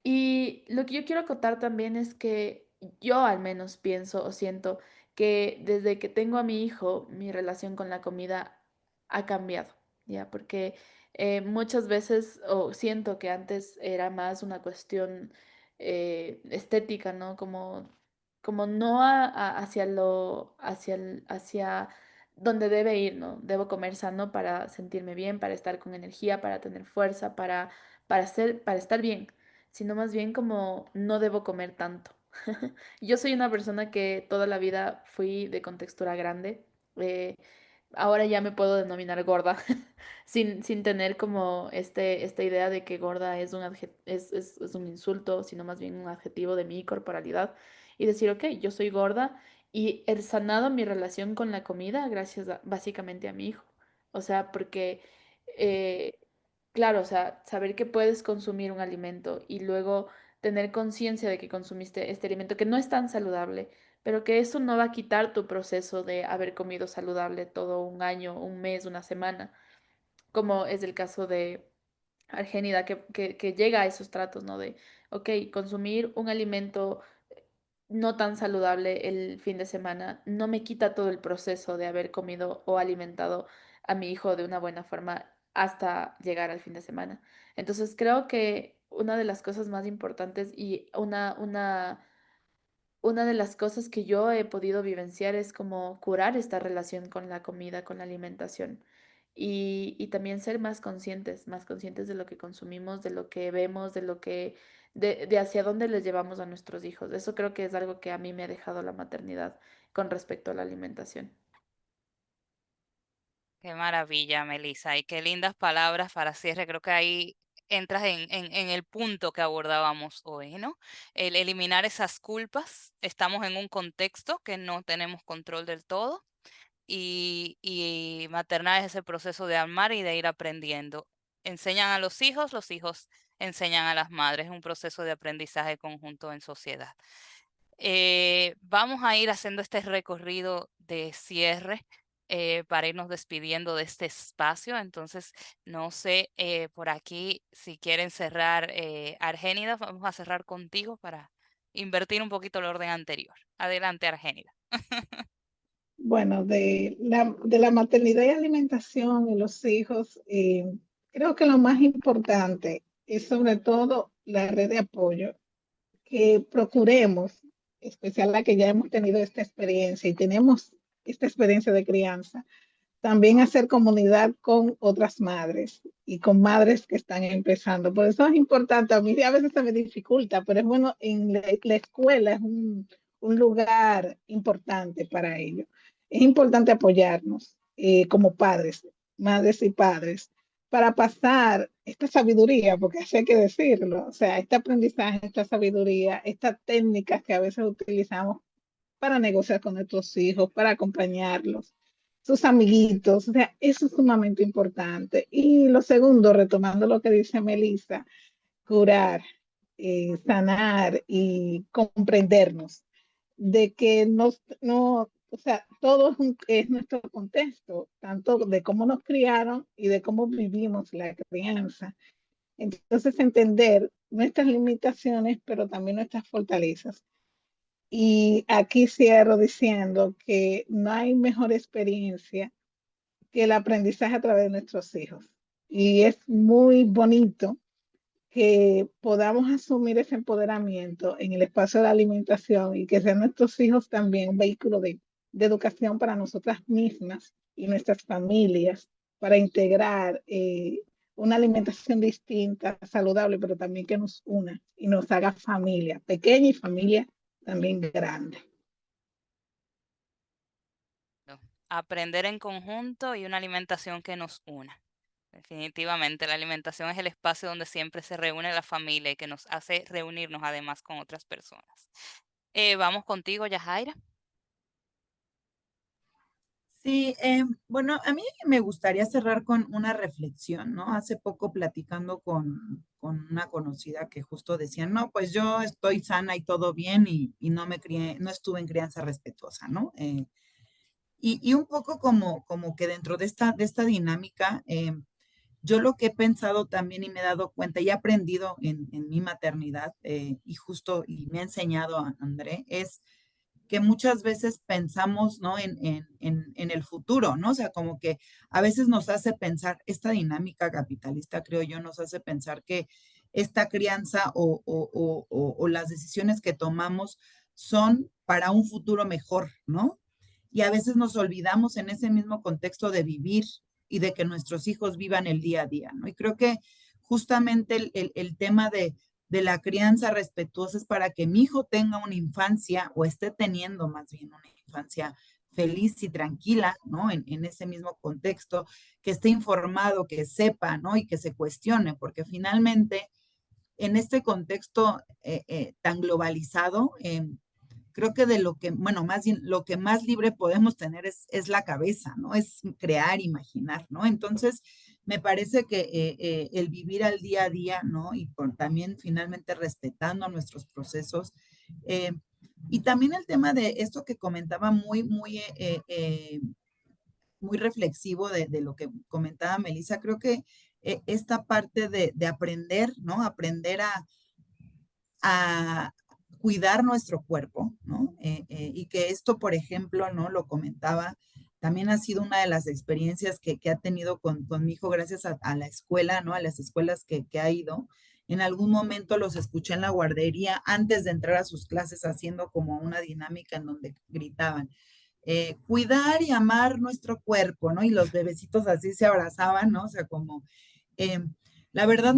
Y lo que yo quiero acotar también es que yo al menos pienso o siento que desde que tengo a mi hijo, mi relación con la comida ha cambiado, ¿ya? Porque muchas veces, o siento que antes era más una cuestión estética, ¿no? Como no hacia hacia donde debe ir, ¿no? Debo comer sano para sentirme bien, para estar con energía, para tener fuerza, para estar bien, sino más bien como no debo comer tanto. Yo soy una persona que toda la vida fui de contextura grande. eh, Ahora ya me puedo denominar gorda, sin tener como esta idea de que gorda es es un insulto, sino más bien un adjetivo de mi corporalidad. Y decir, ok, yo soy gorda y he sanado mi relación con la comida gracias básicamente a mi hijo. O sea, porque eh, claro, o sea, saber que puedes consumir un alimento y luego tener conciencia de que consumiste este alimento que no es tan saludable, pero que eso no va a quitar tu proceso de haber comido saludable todo un año, un mes, una semana, como es el caso de Argénida, que llega a esos tratos, ¿no? De, ok, consumir un alimento no tan saludable el fin de semana no me quita todo el proceso de haber comido o alimentado a mi hijo de una buena forma hasta llegar al fin de semana. Entonces creo que una de las cosas más importantes y una de las cosas que yo he podido vivenciar es como curar esta relación con la comida, con la alimentación. Y también ser más conscientes de lo que consumimos, de lo que vemos, de hacia dónde les llevamos a nuestros hijos. Eso creo que es algo que a mí me ha dejado la maternidad con respecto a la alimentación. Qué maravilla, Melissa, y qué lindas palabras para cierre. Creo que ahí entras en el punto que abordábamos hoy, ¿no? El eliminar esas culpas. Estamos en un contexto que no tenemos control del todo y maternar es ese proceso de amar y de ir aprendiendo. Enseñan a los hijos enseñan a las madres. Es un proceso de aprendizaje conjunto en sociedad. Vamos a ir haciendo este recorrido de cierre para irnos despidiendo de este espacio. Entonces, no sé por aquí si quieren cerrar, Argénida, vamos a cerrar contigo para invertir un poquito el orden anterior. Adelante, Argénida. Bueno, de la maternidad y alimentación en los hijos, creo que lo más importante es sobre todo la red de apoyo, que procuremos, especial la que ya hemos tenido esta experiencia y tenemos esta experiencia de crianza, también hacer comunidad con otras madres y con madres que están empezando. Por eso es importante, a mí a veces se me dificulta, pero es bueno, en la escuela es un lugar importante para ello. Es importante apoyarnos como padres, madres y padres, para pasar esta sabiduría, porque así hay que decirlo, o sea, este aprendizaje, esta sabiduría, estas técnicas que a veces utilizamos para negociar con nuestros hijos, para acompañarlos, sus amiguitos, o sea, eso es sumamente importante. Y lo segundo, retomando lo que dice Melissa, curar, sanar y comprendernos de que no, o sea, todo es nuestro contexto, tanto de cómo nos criaron y de cómo vivimos la crianza. Entonces, entender nuestras limitaciones, pero también nuestras fortalezas. Y aquí cierro diciendo que no hay mejor experiencia que el aprendizaje a través de nuestros hijos. Y es muy bonito que podamos asumir ese empoderamiento en el espacio de la alimentación y que sean nuestros hijos también un vehículo de educación para nosotras mismas y nuestras familias, para integrar una alimentación distinta, saludable, pero también que nos una y nos haga familia, pequeña y familia también grande. No. Aprender en conjunto y una alimentación que nos una. Definitivamente, la alimentación es el espacio donde siempre se reúne la familia y que nos hace reunirnos además con otras personas. Vamos contigo, Yajaira. Sí, bueno, a mí me gustaría cerrar con una reflexión, ¿no? Hace poco platicando con una conocida que justo decía, no, pues yo estoy sana y todo bien y no me crié, no estuve en crianza respetuosa, ¿no? Y un poco como que dentro de esta dinámica, yo lo que he pensado también y me he dado cuenta y he aprendido en mi maternidad y justo y me ha enseñado a André es que muchas veces pensamos, ¿no? En el futuro, ¿no? O sea, como que a veces nos hace pensar, esta dinámica capitalista, creo yo, nos hace pensar que esta crianza o las decisiones que tomamos son para un futuro mejor, ¿no? Y a veces nos olvidamos en ese mismo contexto de vivir y de que nuestros hijos vivan el día a día, ¿no? Y creo que justamente el tema de la crianza respetuosa es para que mi hijo tenga una infancia o esté teniendo más bien una infancia feliz y tranquila, ¿no? En ese mismo contexto, que esté informado, que sepa, ¿no? Y que se cuestione, porque finalmente en este contexto tan globalizado, creo que de lo que, bueno, más bien lo que más libre podemos tener es la cabeza, ¿no? Es crear, imaginar, ¿no? Entonces, me parece que el vivir al día a día, ¿no? Y también finalmente respetando nuestros procesos. eh, y también el tema de esto que comentaba muy reflexivo de lo que comentaba Melissa, creo que esta parte de aprender, ¿no? Aprender a cuidar nuestro cuerpo, ¿no? Y que esto, por ejemplo, ¿no? Lo comentaba, también ha sido una de las experiencias que ha tenido con mi hijo gracias a la escuela, ¿no? A las escuelas que ha ido. En algún momento los escuché en la guardería antes de entrar a sus clases haciendo como una dinámica en donde gritaban, cuidar y amar nuestro cuerpo, ¿no? Y los bebecitos así se abrazaban, ¿no? O sea, como... Eh, la verdad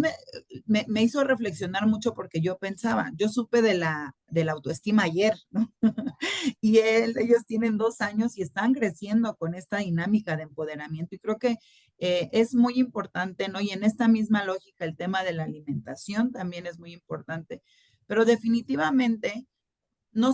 me hizo reflexionar mucho porque yo pensaba, yo supe de la autoestima ayer, ¿no? Y ellos tienen 2 años y están creciendo con esta dinámica de empoderamiento. Y creo que es muy importante, ¿no? Y en esta misma lógica, el tema de la alimentación también es muy importante. Pero definitivamente no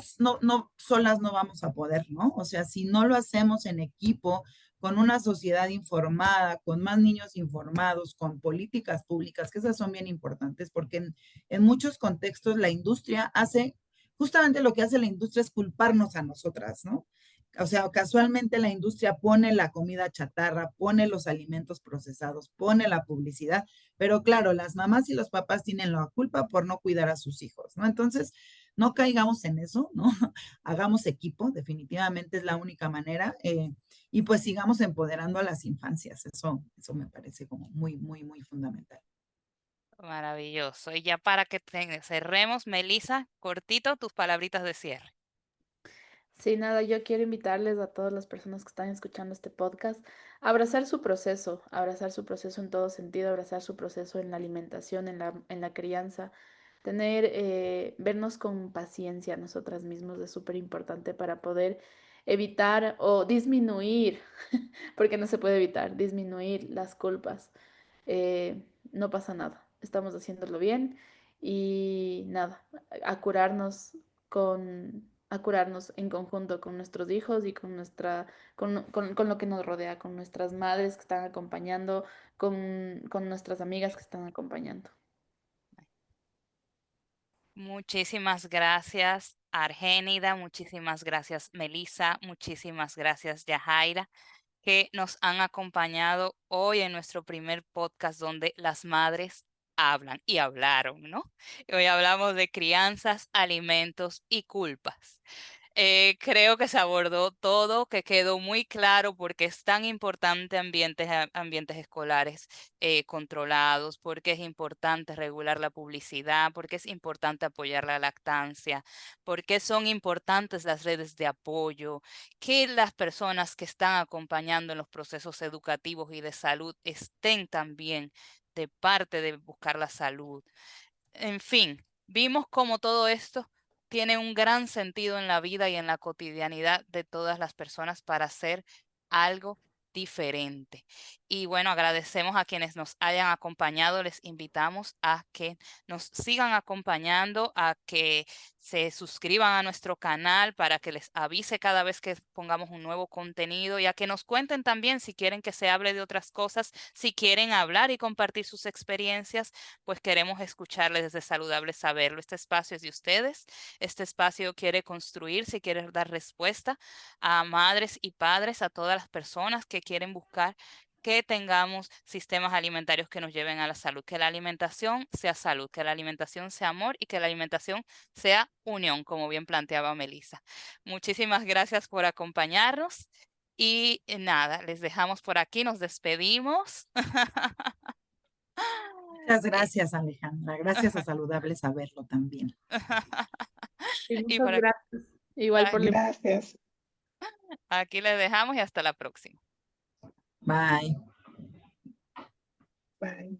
solas no vamos a poder, ¿no? O sea, si no lo hacemos en equipo, con una sociedad informada, con más niños informados, con políticas públicas, que esas son bien importantes, porque en muchos contextos la industria hace, justamente lo que hace la industria es culparnos a nosotras, ¿no? O sea, casualmente la industria pone la comida chatarra, pone los alimentos procesados, pone la publicidad, pero claro, las mamás y los papás tienen la culpa por no cuidar a sus hijos, ¿no? Entonces, no caigamos en eso, ¿no? Hagamos equipo, definitivamente es la única manera, y pues sigamos empoderando a las infancias, eso me parece como muy, muy, muy fundamental. Maravilloso. Y ya para que cerremos, Melissa, cortito, tus palabritas de cierre. Sí, nada, yo quiero invitarles a todas las personas que están escuchando este podcast a abrazar su proceso en todo sentido, abrazar su proceso en la alimentación, en la crianza, vernos con paciencia a nosotras mismos es súper importante para poder evitar o disminuir, porque no se puede evitar, disminuir las culpas. No pasa nada, estamos haciéndolo bien y nada, a curarnos a curarnos en conjunto con nuestros hijos y con lo que nos rodea, con nuestras madres que están acompañando, con nuestras amigas que están acompañando. Muchísimas gracias, Argénida. Muchísimas gracias, Melissa. Muchísimas gracias, Yajaira, que nos han acompañado hoy en nuestro primer podcast donde las madres hablan y hablaron, ¿no? Hoy hablamos de crianzas, alimentos y culpas. Creo que se abordó todo, que quedó muy claro porque es tan importante ambientes escolares controlados, porque es importante regular la publicidad, porque es importante apoyar la lactancia, porque son importantes las redes de apoyo, que las personas que están acompañando en los procesos educativos y de salud estén también de parte de buscar la salud. En fin, vimos cómo todo esto tiene un gran sentido en la vida y en la cotidianidad de todas las personas para hacer algo diferente. Y bueno, agradecemos a quienes nos hayan acompañado. Les invitamos a que nos sigan acompañando, a que se suscriban a nuestro canal para que les avise cada vez que pongamos un nuevo contenido y a que nos cuenten también si quieren que se hable de otras cosas, si quieren hablar y compartir sus experiencias, pues queremos escucharles desde Saludable Saberlo. Este espacio es de ustedes. Este espacio quiere construirse, quiere dar respuesta a madres y padres, a todas las personas que quieren buscar que tengamos sistemas alimentarios que nos lleven a la salud, que la alimentación sea salud, que la alimentación sea amor y que la alimentación sea unión, como bien planteaba Melissa. Muchísimas gracias por acompañarnos y nada, les dejamos por aquí, nos despedimos. Muchas Y, gracias, Alejandra. Gracias a Saludable Saberlo también. Y y muchas por aquí, gracias, igual por la Gracias. aquí les dejamos y hasta la próxima. Bye. Bye.